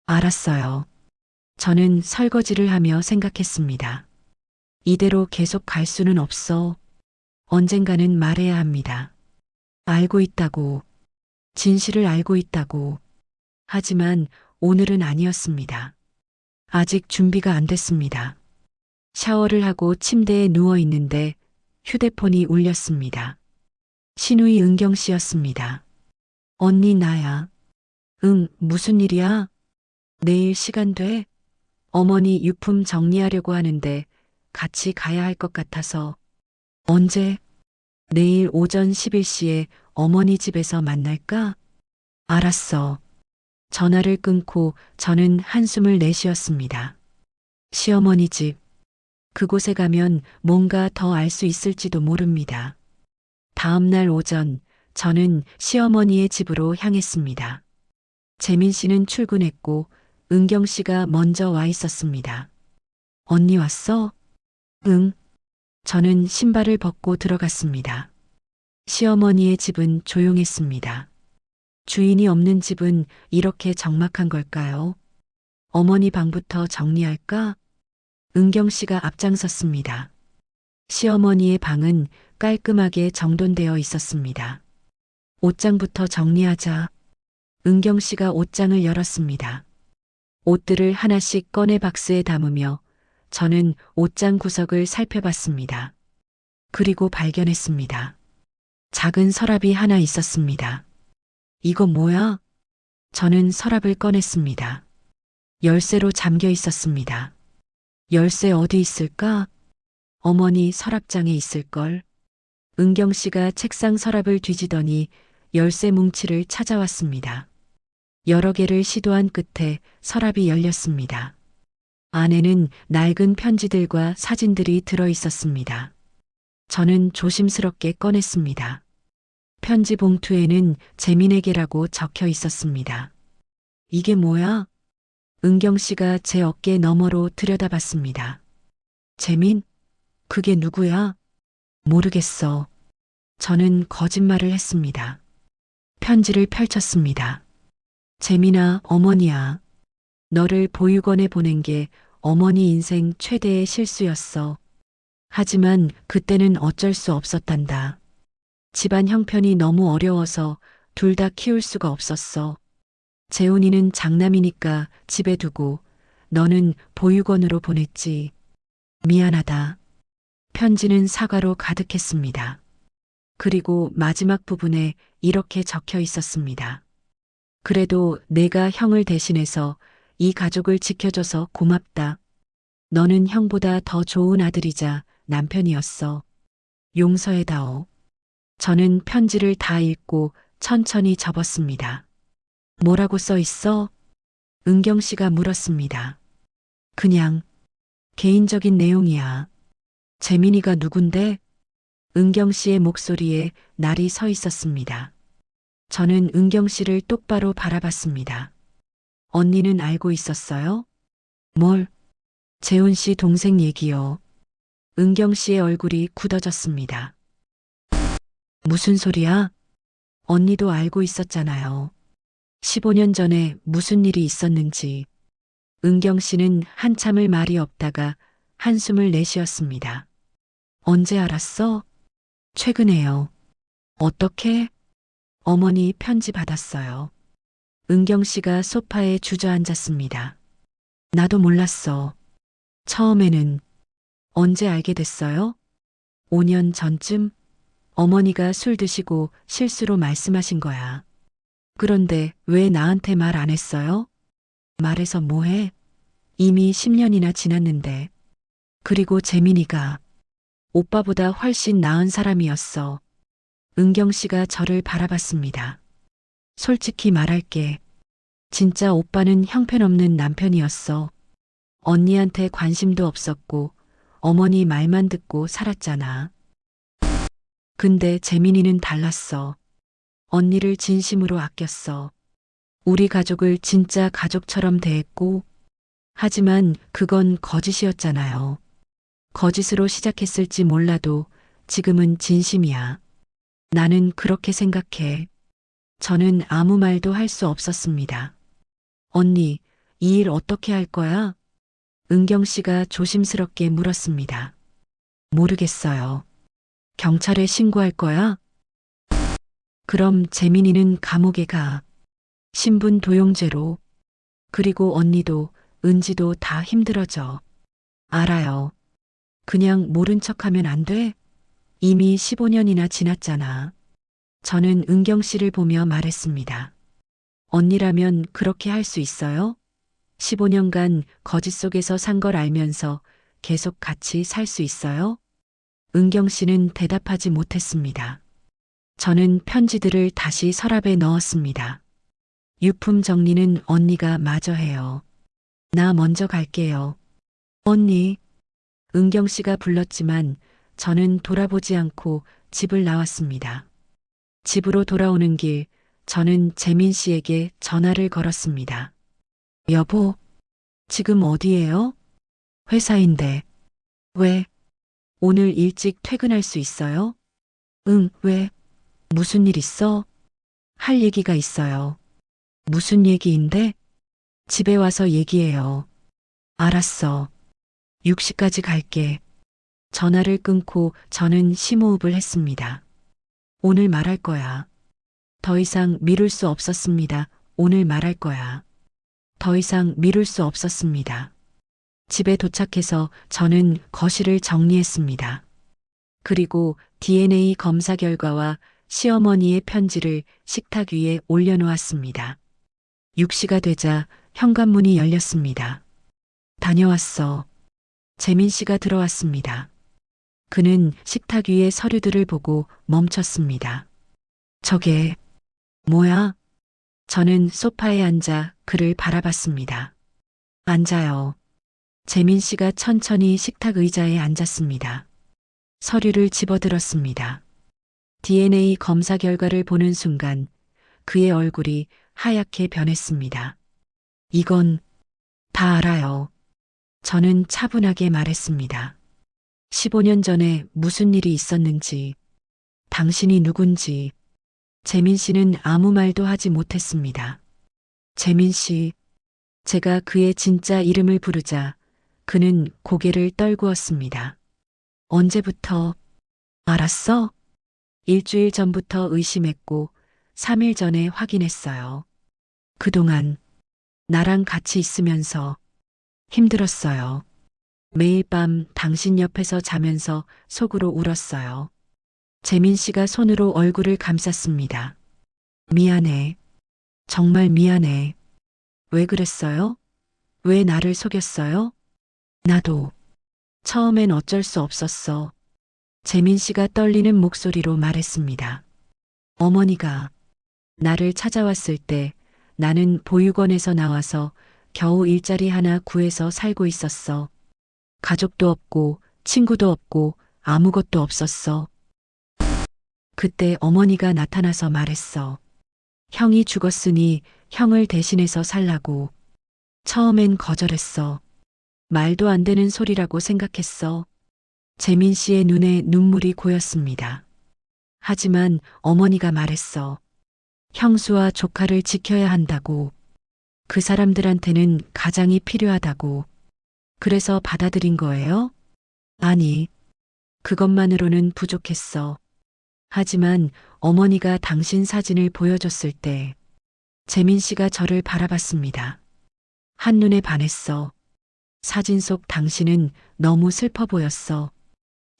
알았어요. 저는 설거지를 하며 생각했습니다. 이대로 계속 갈 수는 없어. 언젠가는 말해야 합니다. 알고 있다고. 진실을 알고 있다고. 하지만 오늘은 아니었습니다. 아직 준비가 안 됐습니다. 샤워를 하고 침대에 누워 있는데 휴대폰이 울렸습니다. 신우이 은경 씨였습니다. 언니 나야. 응, 무슨 일이야? 내일 시간 돼? 어머니 유품 정리하려고 하는데 같이 가야 할 것 같아서. 언제? 내일 오전 11시에 어머니 집에서 만날까? 알았어. 전화를 끊고 저는 한숨을 내쉬었습니다. 시어머니 집. 그곳에 가면 뭔가 더 알 수 있을지도 모릅니다. 다음 날 오전 저는 시어머니의 집으로 향했습니다. 재민 씨는 출근했고 은경 씨가 먼저 와 있었습니다. 언니 왔어? 응. 저는 신발을 벗고 들어갔습니다. 시어머니의 집은 조용했습니다. 주인이 없는 집은 이렇게 적막한 걸까요? 어머니 방부터 정리할까? 은경 씨가 앞장섰습니다. 시어머니의 방은 깔끔하게 정돈되어 있었습니다. 옷장부터 정리하자. 은경 씨가 옷장을 열었습니다. 옷들을 하나씩 꺼내 박스에 담으며 저는 옷장 구석을 살펴봤습니다. 그리고 발견했습니다. 작은 서랍이 하나 있었습니다. 이거 뭐야? 저는 서랍을 꺼냈습니다. 열쇠로 잠겨 있었습니다. 열쇠 어디 있을까? 어머니 서랍장에 있을걸. 은경 씨가 책상 서랍을 뒤지더니 열쇠 뭉치를 찾아왔습니다. 여러 개를 시도한 끝에 서랍이 열렸습니다. 안에는 낡은 편지들과 사진들이 들어 있었습니다. 저는 조심스럽게 꺼냈습니다. 편지 봉투에는 재민에게라고 적혀 있었습니다. 이게 뭐야? 은경 씨가 제 어깨 너머로 들여다봤습니다. 재민? 그게 누구야? 모르겠어. 저는 거짓말을 했습니다. 편지를 펼쳤습니다. 재민아, 어머니야. 너를 보육원에 보낸 게 어머니 인생 최대의 실수였어. 하지만 그때는 어쩔 수 없었단다. 집안 형편이 너무 어려워서 둘 다 키울 수가 없었어. 재훈이는 장남이니까 집에 두고 너는 보육원으로 보냈지. 미안하다. 편지는 사과로 가득했습니다. 그리고 마지막 부분에 이렇게 적혀 있었습니다. 그래도 내가 형을 대신해서 이 가족을 지켜줘서 고맙다. 너는 형보다 더 좋은 아들이자 남편이었어. 용서해다오. 저는 편지를 다 읽고 천천히 접었습니다. 뭐라고 써 있어? 은경 씨가 물었습니다. 그냥 개인적인 내용이야. 재민이가 누군데? 은경 씨의 목소리에 날이 서 있었습니다. 저는 은경 씨를 똑바로 바라봤습니다. 언니는 알고 있었어요? 뭘? 재훈 씨 동생 얘기요. 은경 씨의 얼굴이 굳어졌습니다. 무슨 소리야? 언니도 알고 있었잖아요. 15년 전에 무슨 일이 있었는지. 은경 씨는 한참을 말이 없다가 한숨을 내쉬었습니다. 언제 알았어? 최근에요. 어떻게? 어머니 편지 받았어요. 은경 씨가 소파에 주저앉았습니다. 나도 몰랐어. 처음에는. 언제 알게 됐어요? 5년 전쯤? 어머니가 술 드시고 실수로 말씀하신 거야. 그런데 왜 나한테 말 안 했어요? 말해서 뭐해? 이미 10년이나 지났는데. 그리고 재민이가 오빠보다 훨씬 나은 사람이었어. 은경 씨가 저를 바라봤습니다. 솔직히 말할게. 진짜 오빠는 형편없는 남편이었어. 언니한테 관심도 없었고 어머니 말만 듣고 살았잖아. 근데 재민이는 달랐어. 언니를 진심으로 아꼈어. 우리 가족을 진짜 가족처럼 대했고, 하지만 그건 거짓이었잖아요. 거짓으로 시작했을지 몰라도 지금은 진심이야. 나는 그렇게 생각해. 저는 아무 말도 할 수 없었습니다. 언니, 이 일 어떻게 할 거야? 은경 씨가 조심스럽게 물었습니다. 모르겠어요. 경찰에 신고할 거야? 그럼 재민이는 감옥에 가. 신분 도용죄로. 그리고 언니도 은지도 다 힘들어져. 알아요. 그냥 모른 척하면 안 돼? 이미 15년이나 지났잖아. 저는 은경 씨를 보며 말했습니다. 언니라면 그렇게 할 수 있어요? 15년간 거짓 속에서 산 걸 알면서 계속 같이 살 수 있어요? 은경 씨는 대답하지 못했습니다. 저는 편지들을 다시 서랍에 넣었습니다. 유품 정리는 언니가 마저 해요. 나 먼저 갈게요. 언니. 은경 씨가 불렀지만 저는 돌아보지 않고 집을 나왔습니다. 집으로 돌아오는 길 저는 재민 씨에게 전화를 걸었습니다. 여보, 지금 어디예요? 회사인데. 왜? 오늘 일찍 퇴근할 수 있어요? 응, 왜? 무슨 일 있어? 할 얘기가 있어요. 무슨 얘기인데? 집에 와서 얘기해요. 알았어. 6시까지 갈게. 전화를 끊고 저는 심호흡을 했습니다. 오늘 말할 거야. 더 이상 미룰 수 없었습니다. 오늘 말할 거야. 더 이상 미룰 수 없었습니다. 집에 도착해서 저는 거실을 정리했습니다. 그리고 DNA 검사 결과와 시어머니의 편지를 식탁 위에 올려놓았습니다. 6시가 되자 현관문이 열렸습니다. 다녀왔어. 재민 씨가 들어왔습니다. 그는 식탁 위의 서류들을 보고 멈췄습니다. 저게 뭐야? 저는 소파에 앉아 그를 바라봤습니다. 앉아요. 재민 씨가 천천히 식탁 의자에 앉았습니다. 서류를 집어들었습니다. DNA 검사 결과를 보는 순간 그의 얼굴이 하얗게 변했습니다. 이건 다 알아요. 저는 차분하게 말했습니다. 15년 전에 무슨 일이 있었는지, 당신이 누군지, 재민 씨는 아무 말도 하지 못했습니다. 재민 씨, 제가 그의 진짜 이름을 부르자 그는 고개를 떨구었습니다. 언제부터? 알았어? 일주일 전부터 의심했고 3일 전에 확인했어요. 그동안 나랑 같이 있으면서 힘들었어요. 매일 밤 당신 옆에서 자면서 속으로 울었어요. 재민 씨가 손으로 얼굴을 감쌌습니다. 미안해. 정말 미안해. 왜 그랬어요? 왜 나를 속였어요? 나도. 처음엔 어쩔 수 없었어. 재민 씨가 떨리는 목소리로 말했습니다. 어머니가 나를 찾아왔을 때 나는 보육원에서 나와서 겨우 일자리 하나 구해서 살고 있었어. 가족도 없고 친구도 없고 아무것도 없었어. 그때 어머니가 나타나서 말했어. 형이 죽었으니 형을 대신해서 살라고. 처음엔 거절했어. 말도 안 되는 소리라고 생각했어. 재민 씨의 눈에 눈물이 고였습니다. 하지만 어머니가 말했어. 형수와 조카를 지켜야 한다고. 그 사람들한테는 가장이 필요하다고. 그래서 받아들인 거예요? 아니, 그것만으로는 부족했어. 하지만 어머니가 당신 사진을 보여줬을 때 재민 씨가 저를 바라봤습니다. 한눈에 반했어. 사진 속 당신은 너무 슬퍼 보였어.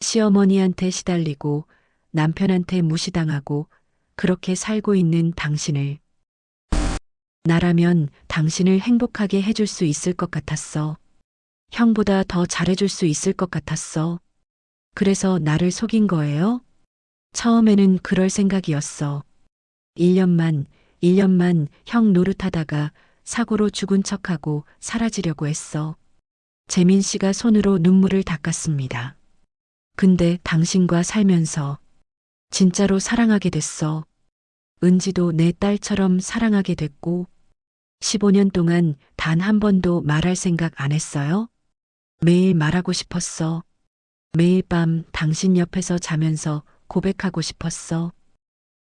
시어머니한테 시달리고 남편한테 무시당하고 그렇게 살고 있는 당신을. 나라면 당신을 행복하게 해줄 수 있을 것 같았어. 형보다 더 잘해줄 수 있을 것 같았어. 그래서 나를 속인 거예요? 처음에는 그럴 생각이었어. 1년만 형 노릇하다가 사고로 죽은 척하고 사라지려고 했어. 재민 씨가 손으로 눈물을 닦았습니다. 근데 당신과 살면서 진짜로 사랑하게 됐어. 은지도 내 딸처럼 사랑하게 됐고 15년 동안 단 한 번도 말할 생각 안 했어요? 매일 말하고 싶었어. 매일 밤 당신 옆에서 자면서 고백하고 싶었어.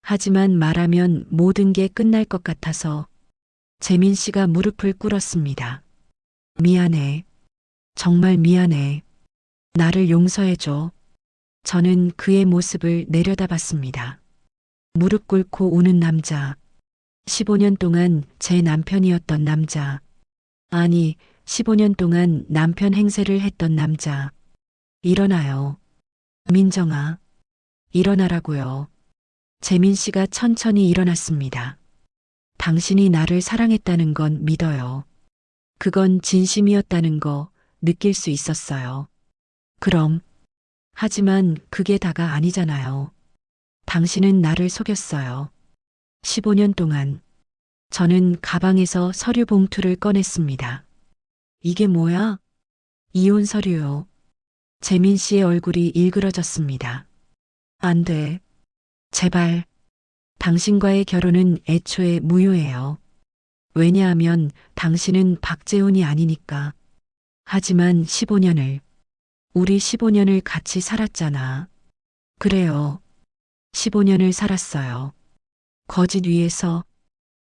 하지만 말하면 모든 게 끝날 것 같아서 재민 씨가 무릎을 꿇었습니다. 미안해. 정말 미안해. 나를 용서해줘. 저는 그의 모습을 내려다봤습니다. 무릎 꿇고 우는 남자. 15년 동안 제 남편이었던 남자. 아니, 15년 동안 남편 행세를 했던 남자. 일어나요. 민정아. 일어나라고요. 재민 씨가 천천히 일어났습니다. 당신이 나를 사랑했다는 건 믿어요. 그건 진심이었다는 거 느낄 수 있었어요. 그럼. 하지만 그게 다가 아니잖아요. 당신은 나를 속였어요. 15년 동안. 저는 가방에서 서류 봉투를 꺼냈습니다. 이게 뭐야? 이혼 서류요. 재민 씨의 얼굴이 일그러졌습니다. 안 돼. 제발. 당신과의 결혼은 애초에 무효예요. 왜냐하면 당신은 박재훈이 아니니까. 하지만 우리 15년을 같이 살았잖아. 그래요. 15년을 살았어요. 거짓 위에서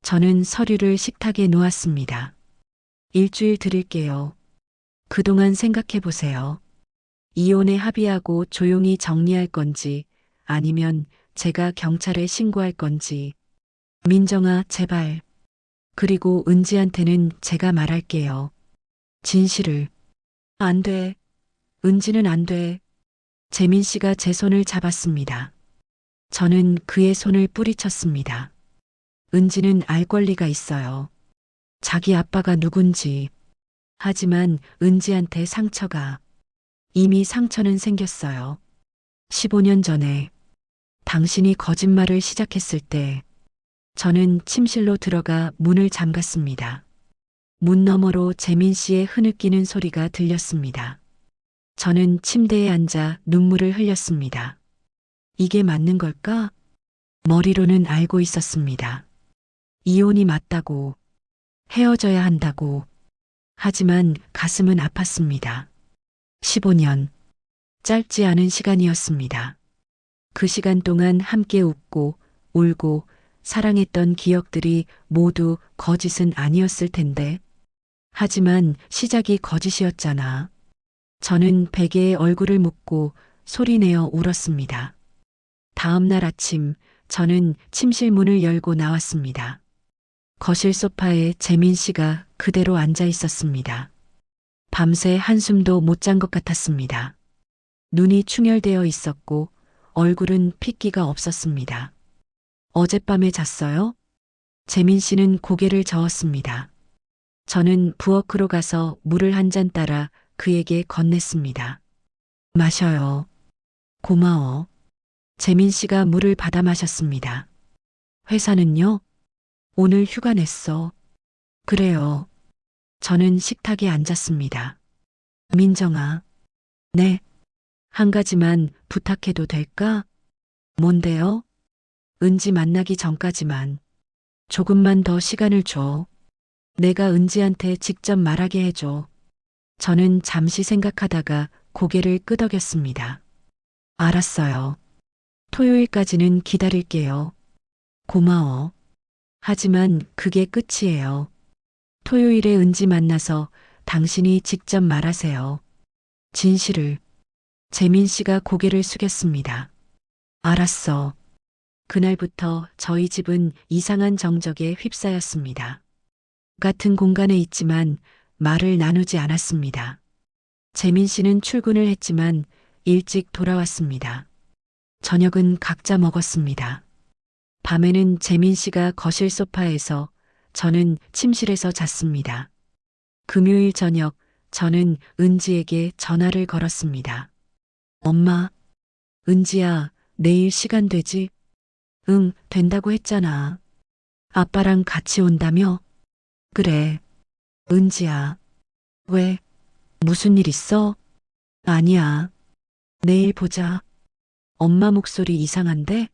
저는 서류를 식탁에 놓았습니다. 일주일 드릴게요. 그동안 생각해 보세요. 이혼에 합의하고 조용히 정리할 건지 아니면 제가 경찰에 신고할 건지. 민정아, 제발. 그리고 은지한테는 제가 말할게요. 진실을. 안 돼. 은지는 안 돼. 재민 씨가 제 손을 잡았습니다. 저는 그의 손을 뿌리쳤습니다. 은지는 알 권리가 있어요. 자기 아빠가 누군지. 하지만 은지한테 이미 상처는 생겼어요. 15년 전에 당신이 거짓말을 시작했을 때 저는 침실로 들어가 문을 잠갔습니다. 문 너머로 재민 씨의 흐느끼는 소리가 들렸습니다. 저는 침대에 앉아 눈물을 흘렸습니다. 이게 맞는 걸까? 머리로는 알고 있었습니다. 이혼이 맞다고, 헤어져야 한다고. 하지만 가슴은 아팠습니다. 15년. 짧지 않은 시간이었습니다. 그 시간 동안 함께 웃고, 울고, 사랑했던 기억들이 모두 거짓은 아니었을 텐데. 하지만 시작이 거짓이었잖아. 저는 베개에 얼굴을 묻고 소리내어 울었습니다. 다음 날 아침, 저는 침실 문을 열고 나왔습니다. 거실 소파에 재민 씨가 그대로 앉아 있었습니다. 밤새 한숨도 못 잔 것 같았습니다. 눈이 충혈되어 있었고 얼굴은 핏기가 없었습니다. 어젯밤에 잤어요? 재민 씨는 고개를 저었습니다. 저는 부엌으로 가서 물을 한 잔 따라 그에게 건넸습니다. 마셔요. 고마워. 재민 씨가 물을 받아 마셨습니다. 회사는요? 오늘 휴가 냈어. 그래요. 저는 식탁에 앉았습니다. 민정아. 네. 한 가지만 부탁해도 될까? 뭔데요? 은지 만나기 전까지만. 조금만 더 시간을 줘. 내가 은지한테 직접 말하게 해줘. 저는 잠시 생각하다가 고개를 끄덕였습니다. 알았어요. 토요일까지는 기다릴게요. 고마워. 하지만 그게 끝이에요. 토요일에 은지 만나서 당신이 직접 말하세요. 진실을. 재민 씨가 고개를 숙였습니다. 알았어. 그날부터 저희 집은 이상한 정적에 휩싸였습니다. 같은 공간에 있지만 말을 나누지 않았습니다. 재민 씨는 출근을 했지만 일찍 돌아왔습니다. 저녁은 각자 먹었습니다. 밤에는 재민 씨가 거실 소파에서 저는 침실에서 잤습니다. 금요일 저녁 저는 은지에게 전화를 걸었습니다. 엄마, 은지야, 내일 시간 되지? 응, 된다고 했잖아. 아빠랑 같이 온다며? 그래. 은지야. 왜? 무슨 일 있어? 아니야. 내일 보자. 엄마 목소리 이상한데?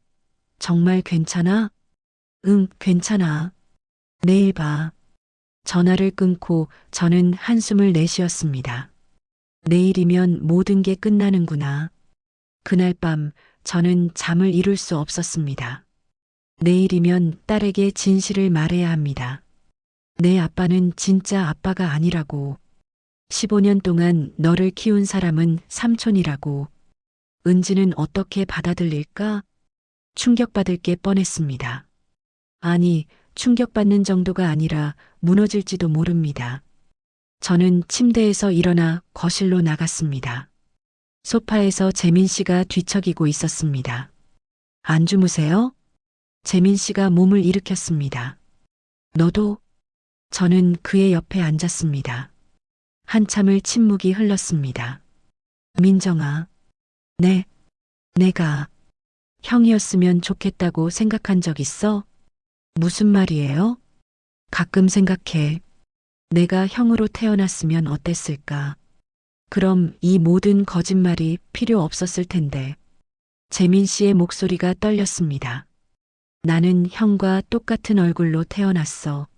정말 괜찮아? 응, 괜찮아. 내일 봐. 전화를 끊고 저는 한숨을 내쉬었습니다. 내일이면 모든 게 끝나는구나. 그날 밤 저는 잠을 이룰 수 없었습니다. 내일이면 딸에게 진실을 말해야 합니다. 내 아빠는 진짜 아빠가 아니라고. 15년 동안 너를 키운 사람은 삼촌이라고. 은지는 어떻게 받아들일까? 충격받을 게 뻔했습니다. 아니, 충격받는 정도가 아니라 무너질지도 모릅니다. 저는 침대에서 일어나 거실로 나갔습니다. 소파에서 재민 씨가 뒤척이고 있었습니다. 안 주무세요? 재민 씨가 몸을 일으켰습니다. 너도? 저는 그의 옆에 앉았습니다. 한참을 침묵이 흘렀습니다. 민정아. 네. 내가 형이었으면 좋겠다고 생각한 적 있어? 무슨 말이에요? 가끔 생각해. 내가 형으로 태어났으면 어땠을까? 그럼 이 모든 거짓말이 필요 없었을 텐데. 재민 씨의 목소리가 떨렸습니다. 나는 형과 똑같은 얼굴로 태어났어.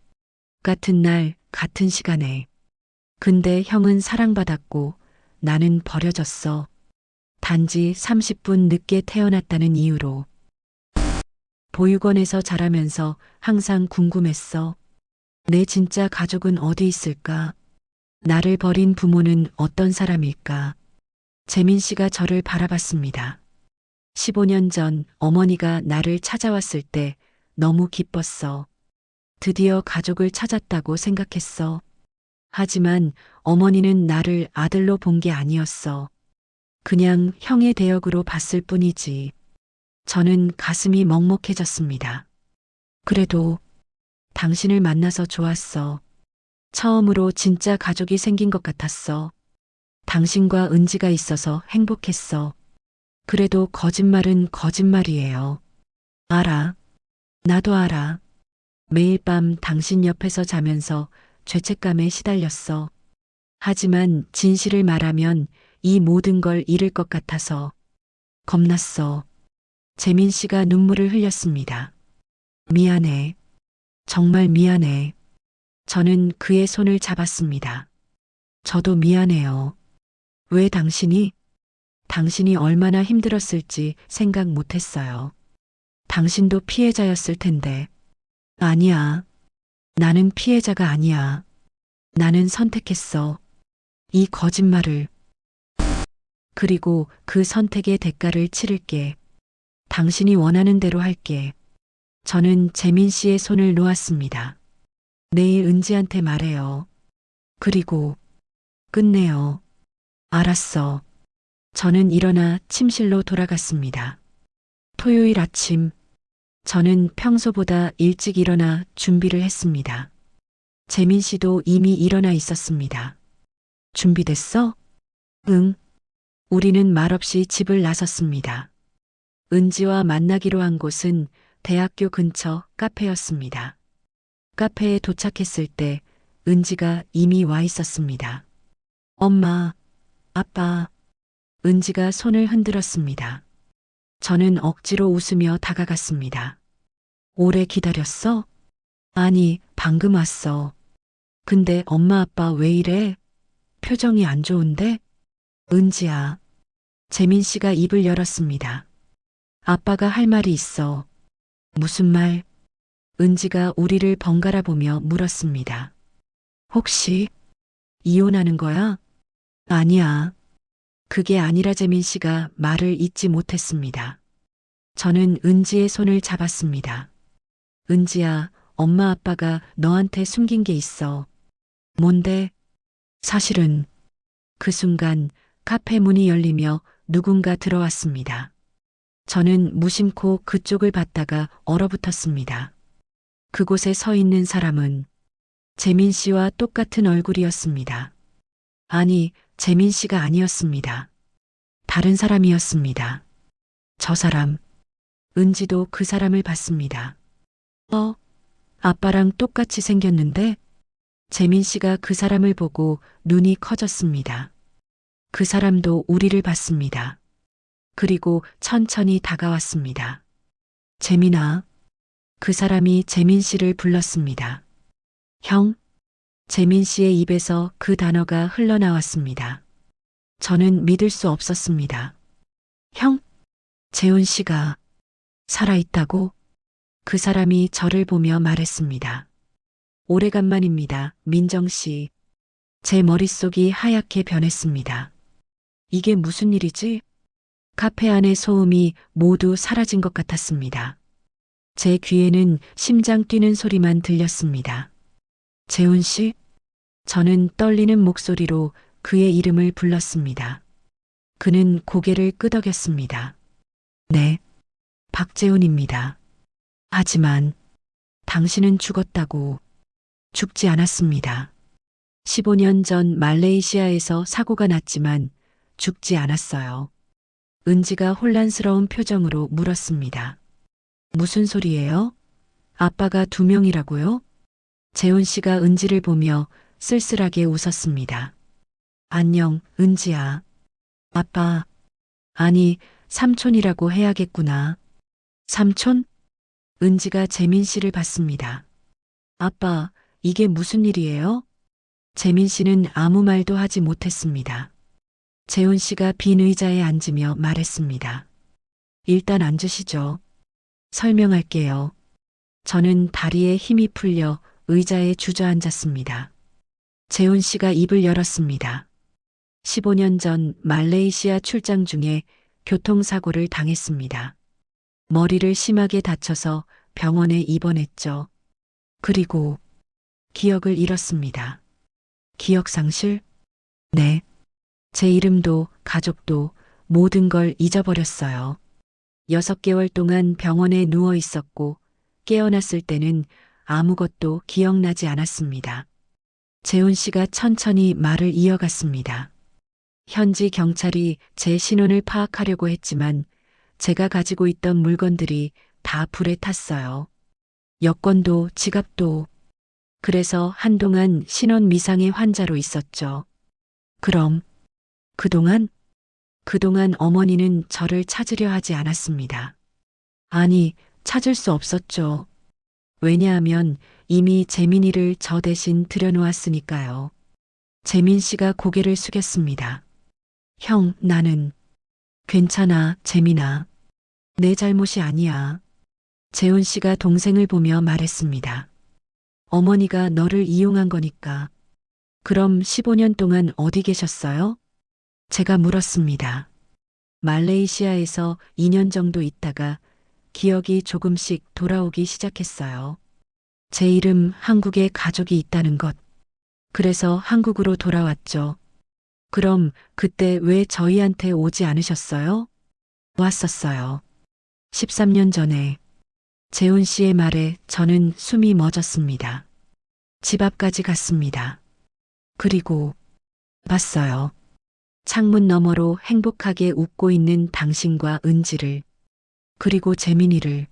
같은 날, 같은 시간에. 근데 형은 사랑받았고 나는 버려졌어. 단지 30분 늦게 태어났다는 이유로. 보육원에서 자라면서 항상 궁금했어. 내 진짜 가족은 어디 있을까? 나를 버린 부모는 어떤 사람일까? 재민 씨가 저를 바라봤습니다. 15년 전 어머니가 나를 찾아왔을 때 너무 기뻤어. 드디어 가족을 찾았다고 생각했어. 하지만 어머니는 나를 아들로 본 게 아니었어. 그냥 형의 대역으로 봤을 뿐이지. 저는 가슴이 먹먹해졌습니다. 그래도 당신을 만나서 좋았어. 처음으로 진짜 가족이 생긴 것 같았어. 당신과 은지가 있어서 행복했어. 그래도 거짓말은 거짓말이에요. 알아. 나도 알아. 매일 밤 당신 옆에서 자면서 죄책감에 시달렸어. 하지만 진실을 말하면 이 모든 걸 잃을 것 같아서 겁났어. 재민 씨가 눈물을 흘렸습니다. 미안해. 정말 미안해. 저는 그의 손을 잡았습니다. 저도 미안해요. 왜 당신이 얼마나 힘들었을지 생각 못했어요. 당신도 피해자였을 텐데. 아니야. 나는 피해자가 아니야. 나는 선택했어. 이 거짓말을. 그리고 그 선택의 대가를 치를게. 당신이 원하는 대로 할게. 저는 재민 씨의 손을 놓았습니다. 내일 은지한테 말해요. 그리고 끝내요. 알았어. 저는 일어나 침실로 돌아갔습니다. 토요일 아침, 저는 평소보다 일찍 일어나 준비를 했습니다. 재민 씨도 이미 일어나 있었습니다. 준비됐어? 응. 우리는 말없이 집을 나섰습니다. 은지와 만나기로 한 곳은 대학교 근처 카페였습니다. 카페에 도착했을 때 은지가 이미 와 있었습니다. 엄마, 아빠, 은지가 손을 흔들었습니다. 저는 억지로 웃으며 다가갔습니다. 오래 기다렸어? 아니, 방금 왔어. 근데 엄마 아빠 왜 이래? 표정이 안 좋은데? 은지야. 재민 씨가 입을 열었습니다. 아빠가 할 말이 있어. 무슨 말? 은지가 우리를 번갈아 보며 물었습니다. 혹시 이혼하는 거야? 아니야. 그게 아니라 재민 씨가 말을 잇지 못했습니다. 저는 은지의 손을 잡았습니다. 은지야, 엄마 아빠가 너한테 숨긴 게 있어. 뭔데? 사실은 그 순간 카페 문이 열리며 누군가 들어왔습니다. 저는 무심코 그쪽을 봤다가 얼어붙었습니다. 그곳에 서 있는 사람은 재민 씨와 똑같은 얼굴이었습니다. 아니, 재민 씨가 아니었습니다. 다른 사람이었습니다. 저 사람, 은지도 그 사람을 봤습니다. 아빠랑 똑같이 생겼는데? 재민 씨가 그 사람을 보고 눈이 커졌습니다. 그 사람도 우리를 봤습니다. 그리고 천천히 다가왔습니다. 재민아. 그 사람이 재민 씨를 불렀습니다. 형? 재민 씨의 입에서 그 단어가 흘러나왔습니다. 저는 믿을 수 없었습니다. 형? 재훈 씨가 살아있다고? 그 사람이 저를 보며 말했습니다. 오래간만입니다, 민정 씨. 제 머릿속이 하얗게 변했습니다. 이게 무슨 일이지? 카페 안의 소음이 모두 사라진 것 같았습니다. 제 귀에는 심장 뛰는 소리만 들렸습니다. 재훈 씨? 저는 떨리는 목소리로 그의 이름을 불렀습니다. 그는 고개를 끄덕였습니다. 네, 박재훈입니다. 하지만 당신은 죽었다고. 죽지 않았습니다. 15년 전 말레이시아에서 사고가 났지만 죽지 않았어요. 은지가 혼란스러운 표정으로 물었습니다. 무슨 소리예요? 아빠가 2명이라고요? 재훈 씨가 은지를 보며 쓸쓸하게 웃었습니다. 안녕, 은지야. 아빠, 아니, 삼촌이라고 해야겠구나. 삼촌? 은지가 재민 씨를 봤습니다. 아빠, 이게 무슨 일이에요? 재민 씨는 아무 말도 하지 못했습니다. 재훈 씨가 빈 의자에 앉으며 말했습니다. 일단 앉으시죠. 설명할게요. 저는 다리에 힘이 풀려 의자에 주저앉았습니다. 재훈 씨가 입을 열었습니다. 15년 전 말레이시아 출장 중에 교통사고를 당했습니다. 머리를 심하게 다쳐서 병원에 입원했죠. 그리고 기억을 잃었습니다. 기억상실? 네. 제 이름도 가족도 모든 걸 잊어버렸어요. 6개월 동안 병원에 누워 있었고 깨어났을 때는 아무것도 기억나지 않았습니다. 재훈 씨가 천천히 말을 이어갔습니다. 현지 경찰이 제 신원을 파악하려고 했지만 제가 가지고 있던 물건들이 다 불에 탔어요. 여권도 지갑도. 그래서 한동안 신원 미상의 환자로 있었죠. 그럼 그동안 어머니는 저를 찾으려 하지 않았습니다. 아니, 찾을 수 없었죠. 왜냐하면 이미 재민이를 저 대신 들여놓았으니까요. 재민 씨가 고개를 숙였습니다. 형, 나는 괜찮아, 재민아. 내 잘못이 아니야. 재훈 씨가 동생을 보며 말했습니다. 어머니가 너를 이용한 거니까. 그럼 15년 동안 어디 계셨어요? 제가 물었습니다. 말레이시아에서 2년 정도 있다가 기억이 조금씩 돌아오기 시작했어요. 제 이름 한국에 가족이 있다는 것. 그래서 한국으로 돌아왔죠. 그럼 그때 왜 저희한테 오지 않으셨어요? 왔었어요. 13년 전에. 재훈 씨의 말에 저는 숨이 멎었습니다. 집 앞까지 갔습니다. 그리고 봤어요. 창문 너머로 행복하게 웃고 있는 당신과 은지를, 그리고 재민이를.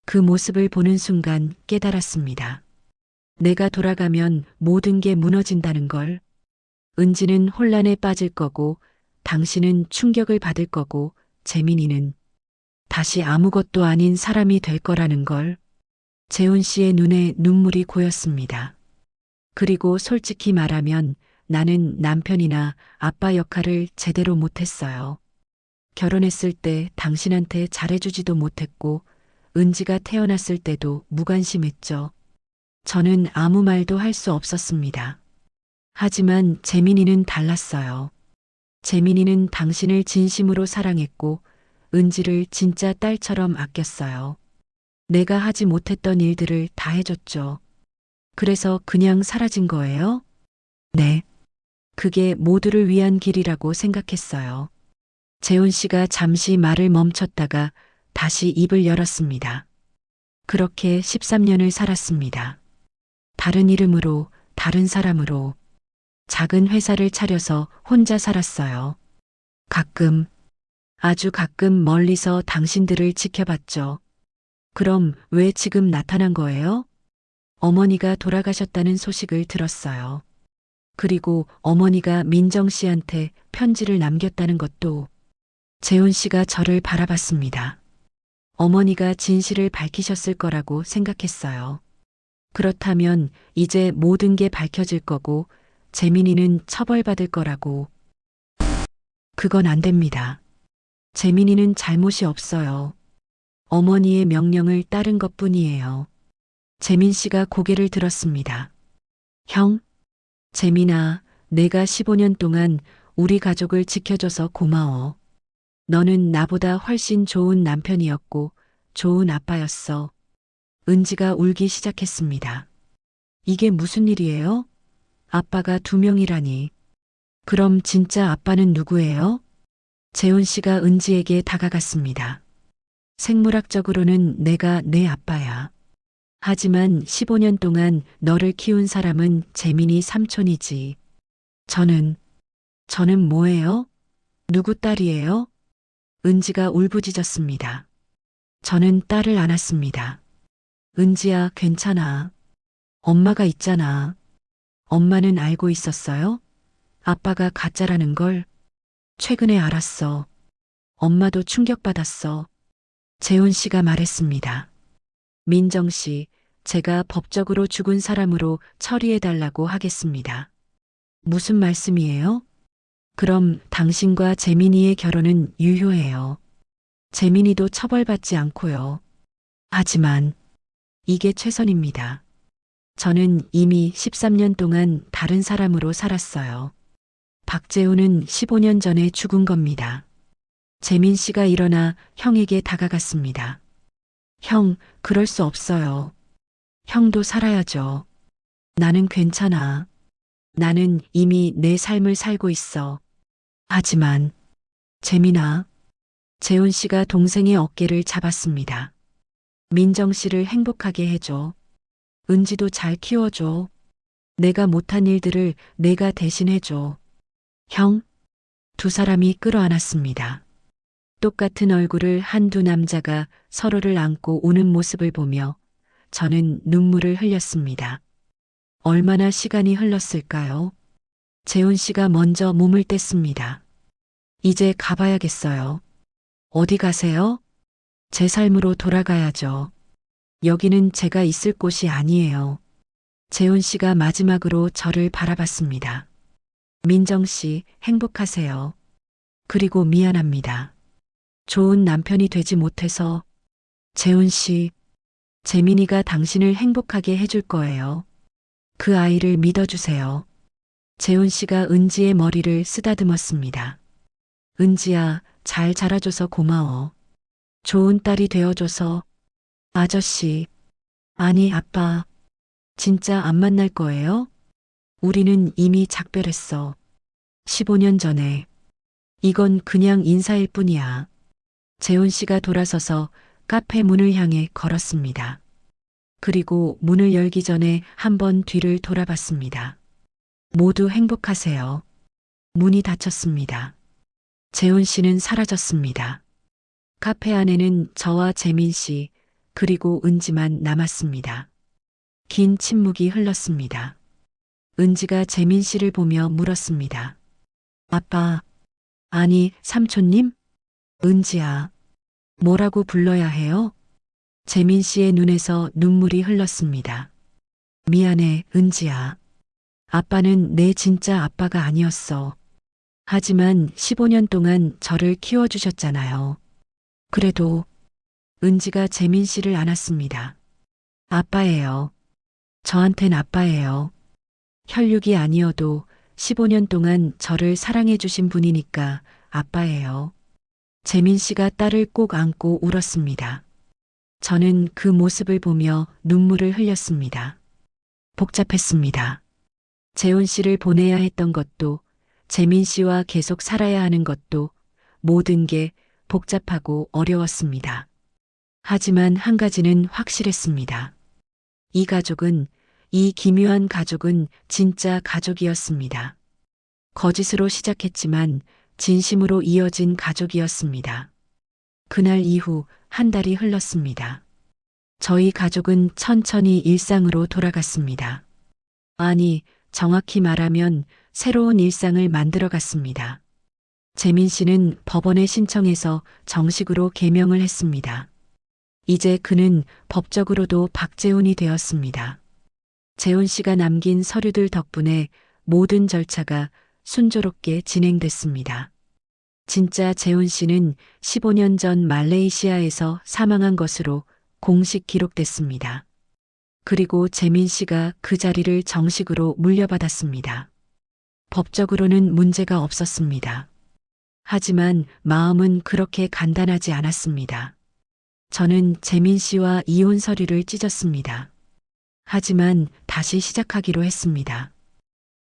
그 모습을 보는 순간 깨달았습니다. 내가 돌아가면 모든 게 무너진다는 걸. 은지는 혼란에 빠질 거고, 당신은 충격을 받을 거고, 재민이는 다시 아무것도 아닌 사람이 될 거라는 걸. 재훈 씨의 눈에 눈물이 고였습니다. 그리고 솔직히 말하면 나는 남편이나 아빠 역할을 제대로 못했어요. 결혼했을 때 당신한테 잘해주지도 못했고, 은지가 태어났을 때도 무관심했죠. 저는 아무 말도 할 수 없었습니다. 하지만 재민이는 달랐어요. 재민이는 당신을 진심으로 사랑했고, 은지를 진짜 딸처럼 아꼈어요. 내가 하지 못했던 일들을 다 해줬죠. 그래서 그냥 사라진 거예요? 네. 그게 모두를 위한 길이라고 생각했어요. 재훈 씨가 잠시 말을 멈췄다가 다시 입을 열었습니다. 그렇게 13년을 살았습니다. 다른 이름으로, 다른 사람으로. 작은 회사를 차려서 혼자 살았어요. 가끔, 아주 가끔 멀리서 당신들을 지켜봤죠. 그럼 왜 지금 나타난 거예요? 어머니가 돌아가셨다는 소식을 들었어요. 그리고 어머니가 민정 씨한테 편지를 남겼다는 것도. 재훈 씨가 저를 바라봤습니다. 어머니가 진실을 밝히셨을 거라고 생각했어요. 그렇다면 이제 모든 게 밝혀질 거고 재민이는 처벌받을 거라고. 그건 안 됩니다. 재민이는 잘못이 없어요. 어머니의 명령을 따른 것뿐이에요. 재민 씨가 고개를 들었습니다. 형, 재민아, 내가 15년 동안 우리 가족을 지켜줘서 고마워. 너는 나보다 훨씬 좋은 남편이었고 좋은 아빠였어. 은지가 울기 시작했습니다. 이게 무슨 일이에요? 아빠가 2명이라니. 그럼 진짜 아빠는 누구예요? 재훈 씨가 은지에게 다가갔습니다. 생물학적으로는 내가 내 아빠야. 하지만 15년 동안 너를 키운 사람은 재민이 삼촌이지. 저는 뭐예요? 누구 딸이에요? 은지가 울부짖었습니다. 저는 딸을 안았습니다. 은지야, 괜찮아. 엄마가 있잖아. 엄마는 알고 있었어요? 아빠가 가짜라는 걸 최근에 알았어. 엄마도 충격받았어. 재훈 씨가 말했습니다. 민정 씨, 제가 법적으로 죽은 사람으로 처리해달라고 하겠습니다. 무슨 말씀이에요? 그럼 당신과 재민이의 결혼은 유효해요. 재민이도 처벌받지 않고요. 하지만 이게 최선입니다. 저는 이미 13년 동안 다른 사람으로 살았어요. 박재훈은 15년 전에 죽은 겁니다. 재민 씨가 일어나 형에게 다가갔습니다. 형, 그럴 수 없어요. 형도 살아야죠. 나는 괜찮아. 나는 이미 내 삶을 살고 있어. 하지만, 재민아, 재훈 씨가 동생의 어깨를 잡았습니다. 민정 씨를 행복하게 해줘. 은지도 잘 키워줘. 내가 못한 일들을 내가 대신해줘. 형, 두 사람이 끌어안았습니다. 똑같은 얼굴을 한 두 남자가 서로를 안고 우는 모습을 보며 저는 눈물을 흘렸습니다. 얼마나 시간이 흘렀을까요? 재훈 씨가 먼저 몸을 뗐습니다. 이제 가봐야겠어요. 어디 가세요? 제 삶으로 돌아가야죠. 여기는 제가 있을 곳이 아니에요. 재훈 씨가 마지막으로 저를 바라봤습니다. 민정 씨, 행복하세요. 그리고 미안합니다. 좋은 남편이 되지 못해서. 재훈 씨, 재민이가 당신을 행복하게 해줄 거예요. 그 아이를 믿어주세요. 재훈 씨가 은지의 머리를 쓰다듬었습니다. 은지야, 잘 자라줘서 고마워. 좋은 딸이 되어줘서. 아저씨, 아니 아빠, 진짜 안 만날 거예요? 우리는 이미 작별했어. 15년 전에. 이건 그냥 인사일 뿐이야. 재훈 씨가 돌아서서 카페 문을 향해 걸었습니다. 그리고 문을 열기 전에 한번 뒤를 돌아봤습니다. 모두 행복하세요. 문이 닫혔습니다. 재훈 씨는 사라졌습니다. 카페 안에는 저와 재민 씨, 그리고 은지만 남았습니다. 긴 침묵이 흘렀습니다. 은지가 재민 씨를 보며 물었습니다. 아빠, 아니, 삼촌님? 은지야, 뭐라고 불러야 해요? 재민 씨의 눈에서 눈물이 흘렀습니다. 미안해, 은지야. 아빠는 내 진짜 아빠가 아니었어. 하지만 15년 동안 저를 키워주셨잖아요. 그래도 은지가 재민 씨를 안았습니다. 아빠예요. 저한텐 아빠예요. 혈육이 아니어도 15년 동안 저를 사랑해주신 분이니까 아빠예요. 재민 씨가 딸을 꼭 안고 울었습니다. 저는 그 모습을 보며 눈물을 흘렸습니다. 복잡했습니다. 재훈 씨를 보내야 했던 것도, 재민 씨와 계속 살아야 하는 것도, 모든 게 복잡하고 어려웠습니다. 하지만 한 가지는 확실했습니다. 이 가족은, 이 기묘한 가족은 진짜 가족이었습니다. 거짓으로 시작했지만 진심으로 이어진 가족이었습니다. 그날 이후 한 달이 흘렀습니다. 저희 가족은 천천히 일상으로 돌아갔습니다. 아니, 정확히 말하면 새로운 일상을 만들어갔습니다. 재민 씨는 법원에 신청해서 정식으로 개명을 했습니다. 이제 그는 법적으로도 박재훈이 되었습니다. 재훈 씨가 남긴 서류들 덕분에 모든 절차가 순조롭게 진행됐습니다. 진짜 재훈 씨는 15년 전 말레이시아에서 사망한 것으로 공식 기록됐습니다. 그리고 재민 씨가 그 자리를 정식으로 물려받았습니다. 법적으로는 문제가 없었습니다. 하지만 마음은 그렇게 간단하지 않았습니다. 저는 재민 씨와 이혼 서류를 찢었습니다. 하지만 다시 시작하기로 했습니다.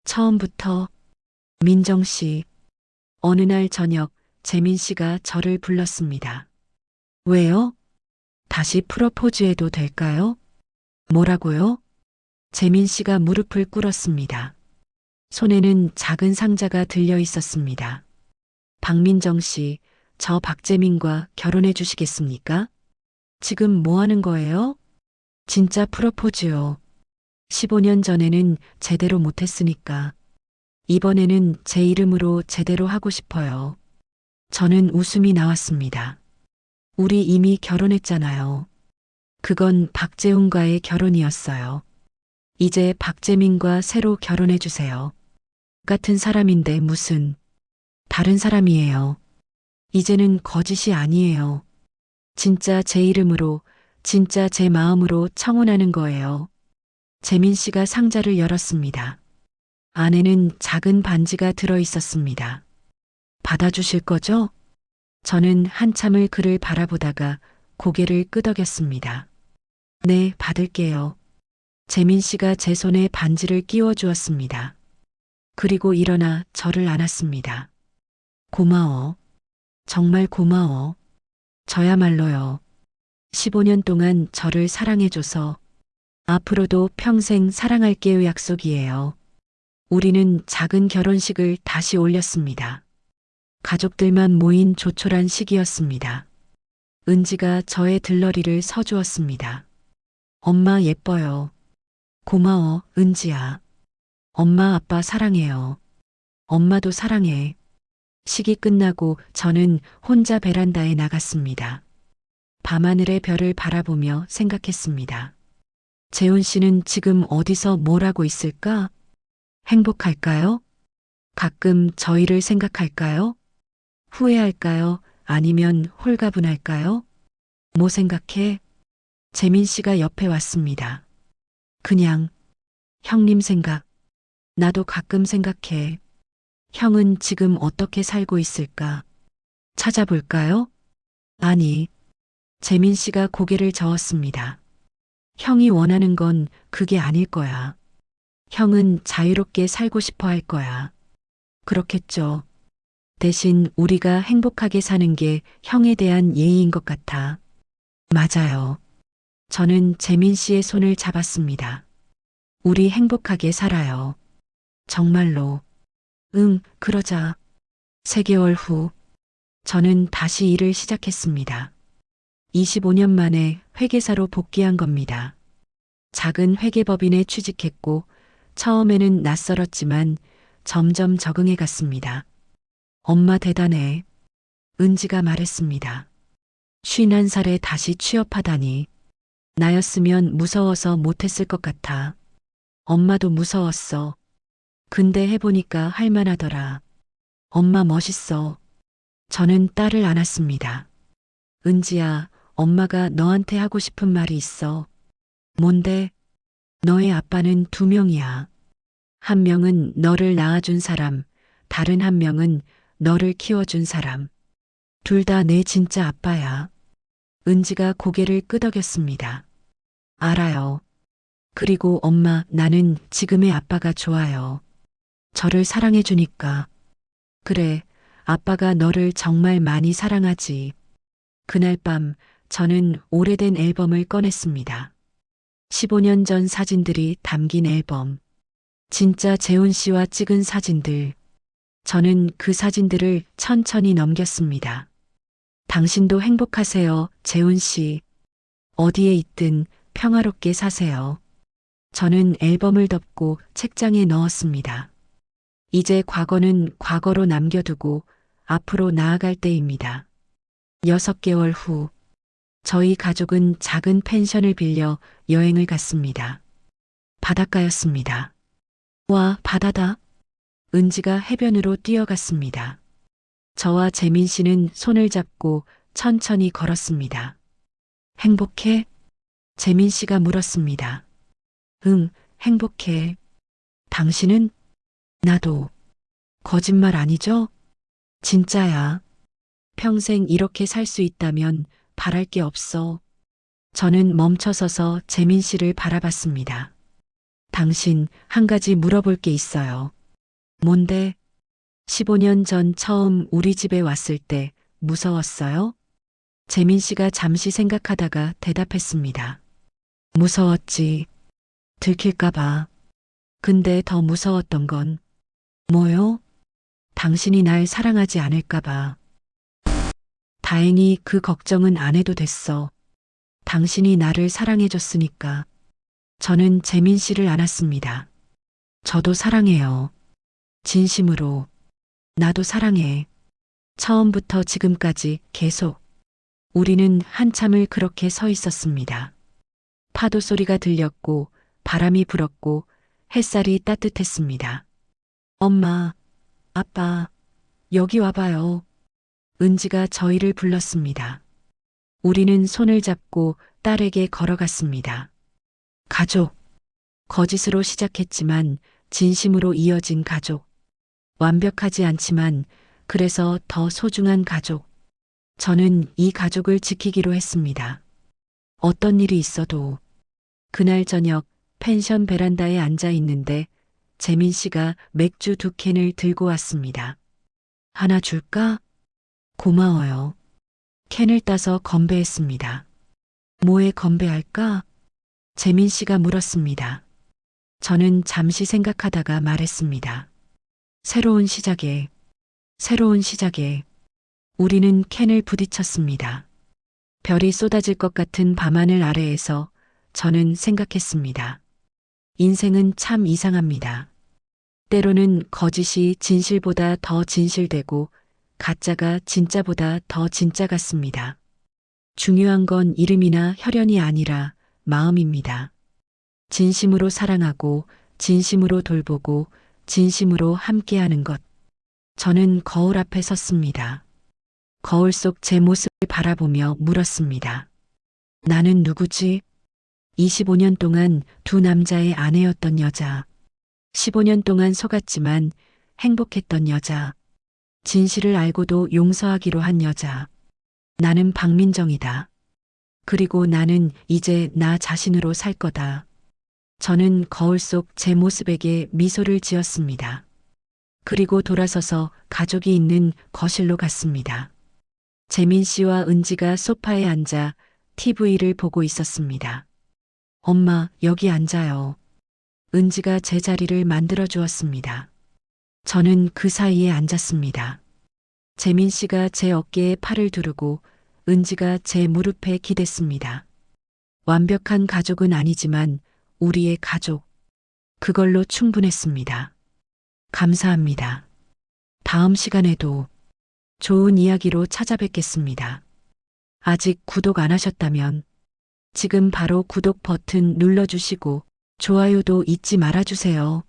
처음부터. 민정 씨. 어느 날 저녁 재민 씨가 저를 불렀습니다. 왜요? 다시 프로포즈해도 될까요? 뭐라고요? 재민 씨가 무릎을 꿇었습니다. 손에는 작은 상자가 들려 있었습니다. 박민정 씨, 저 박재민과 결혼해 주시겠습니까? 지금 뭐 하는 거예요? 진짜 프로포즈요. 15년 전에는 제대로 못했으니까. 이번에는 제 이름으로 제대로 하고 싶어요. 저는 웃음이 나왔습니다. 우리 이미 결혼했잖아요. 그건 박재훈과의 결혼이었어요. 이제 박재민과 새로 결혼해 주세요. 같은 사람인데 무슨 다른 사람이에요. 이제는 거짓이 아니에요. 진짜 제 이름으로, 진짜 제 마음으로 청혼하는 거예요. 재민 씨가 상자를 열었습니다. 안에는 작은 반지가 들어 있었습니다. 받아주실 거죠? 저는 한참을 그를 바라보다가 고개를 끄덕였습니다. 네, 받을게요. 재민 씨가 제 손에 반지를 끼워 주었습니다. 그리고 일어나 저를 안았습니다. 고마워. 정말 고마워. 저야말로요. 15년 동안 저를 사랑해줘서 앞으로도 평생 사랑할게요 약속이에요. 우리는 작은 결혼식을 다시 올렸습니다. 가족들만 모인 조촐한 시기였습니다. 은지가 저의 들러리를 서주었습니다. 엄마 예뻐요. 고마워, 은지야. 엄마 아빠 사랑해요. 엄마도 사랑해. 식이 끝나고 저는 혼자 베란다에 나갔습니다. 밤하늘의 별을 바라보며 생각했습니다. 재훈 씨는 지금 어디서 뭘 하고 있을까? 행복할까요? 가끔 저희를 생각할까요? 후회할까요? 아니면 홀가분할까요? 뭐 생각해? 재민 씨가 옆에 왔습니다. 그냥 형님 생각. 나도 가끔 생각해. 형은 지금 어떻게 살고 있을까? 찾아볼까요? 아니, 재민 씨가 고개를 저었습니다. 형이 원하는 건 그게 아닐 거야. 형은 자유롭게 살고 싶어 할 거야. 그렇겠죠. 대신 우리가 행복하게 사는 게 형에 대한 예의인 것 같아. 맞아요. 저는 재민 씨의 손을 잡았습니다. 우리 행복하게 살아요. 정말로. 응, 그러자. 3개월 후, 저는 다시 일을 시작했습니다. 25년 만에 회계사로 복귀한 겁니다. 작은 회계법인에 취직했고, 처음에는 낯설었지만 점점 적응해 갔습니다. 엄마 대단해. 은지가 말했습니다. 51살에 다시 취업하다니. 나였으면 무서워서 못했을 것 같아. 엄마도 무서웠어. 근데 해보니까 할만하더라. 엄마 멋있어. 저는 딸을 안았습니다. 은지야, 엄마가 너한테 하고 싶은 말이 있어. 뭔데? 너의 아빠는 2명이야. 한 명은 너를 낳아준 사람, 다른 한 명은 너를 키워준 사람. 둘 다 내 진짜 아빠야. 은지가 고개를 끄덕였습니다. 알아요. 그리고 엄마, 나는 지금의 아빠가 좋아요. 저를 사랑해주니까. 그래, 아빠가 너를 정말 많이 사랑하지. 그날 밤 저는 오래된 앨범을 꺼냈습니다. 15년 전 사진들이 담긴 앨범. 진짜 재훈 씨와 찍은 사진들. 저는 그 사진들을 천천히 넘겼습니다. 당신도 행복하세요, 재훈 씨. 어디에 있든 평화롭게 사세요. 저는 앨범을 덮고 책장에 넣었습니다. 이제 과거는 과거로 남겨두고 앞으로 나아갈 때입니다. 6개월 후, 저희 가족은 작은 펜션을 빌려 여행을 갔습니다. 바닷가였습니다. 와, 바다다. 은지가 해변으로 뛰어갔습니다. 저와 재민 씨는 손을 잡고 천천히 걸었습니다. 행복해? 재민 씨가 물었습니다. 응, 행복해. 당신은? 나도. 거짓말 아니죠? 진짜야. 평생 이렇게 살 수 있다면 바랄 게 없어. 저는 멈춰서서 재민 씨를 바라봤습니다. 당신, 한 가지 물어볼 게 있어요. 뭔데? 15년 전 처음 우리 집에 왔을 때 무서웠어요? 재민 씨가 잠시 생각하다가 대답했습니다. 무서웠지. 들킬까봐. 근데 더 무서웠던 건 뭐요? 당신이 날 사랑하지 않을까봐. 다행히 그 걱정은 안 해도 됐어. 당신이 나를 사랑해줬으니까. 저는 재민 씨를 안았습니다. 저도 사랑해요. 진심으로. 나도 사랑해. 처음부터 지금까지 계속. 우리는 한참을 그렇게 서 있었습니다. 파도 소리가 들렸고 바람이 불었고 햇살이 따뜻했습니다. 엄마, 아빠, 여기 와봐요. 은지가 저희를 불렀습니다. 우리는 손을 잡고 딸에게 걸어갔습니다. 가족. 거짓으로 시작했지만 진심으로 이어진 가족. 완벽하지 않지만 그래서 더 소중한 가족. 저는 이 가족을 지키기로 했습니다. 어떤 일이 있어도. 그날 저녁 펜션 베란다에 앉아 있는데 재민 씨가 맥주 2캔을 들고 왔습니다. 하나 줄까? 고마워요. 캔을 따서 건배했습니다. 뭐에 건배할까? 재민 씨가 물었습니다. 저는 잠시 생각하다가 말했습니다. 새로운 시작에, 새로운 시작에. 우리는 캔을 부딪혔습니다. 별이 쏟아질 것 같은 밤하늘 아래에서 저는 생각했습니다. 인생은 참 이상합니다. 때로는 거짓이 진실보다 더 진실되고 가짜가 진짜보다 더 진짜 같습니다. 중요한 건 이름이나 혈연이 아니라 마음입니다. 진심으로 사랑하고 진심으로 돌보고 진심으로 함께하는 것. 저는 거울 앞에 섰습니다. 거울 속 제 모습을 바라보며 물었습니다. 나는 누구지? 25년 동안 두 남자의 아내였던 여자. 15년 동안 속았지만 행복했던 여자. 진실을 알고도 용서하기로 한 여자. 나는 박민정이다. 그리고 나는 이제 나 자신으로 살 거다. 저는 거울 속 제 모습에게 미소를 지었습니다. 그리고 돌아서서 가족이 있는 거실로 갔습니다. 재민 씨와 은지가 소파에 앉아 TV를 보고 있었습니다. 엄마, 여기 앉아요. 은지가 제 자리를 만들어 주었습니다. 저는 그 사이에 앉았습니다. 재민 씨가 제 어깨에 팔을 두르고 은지가 제 무릎에 기댔습니다. 완벽한 가족은 아니지만 우리의 가족. 그걸로 충분했습니다. 감사합니다. 다음 시간에도 좋은 이야기로 찾아뵙겠습니다. 아직 구독 안 하셨다면 지금 바로 구독 버튼 눌러주시고 좋아요도 잊지 말아주세요.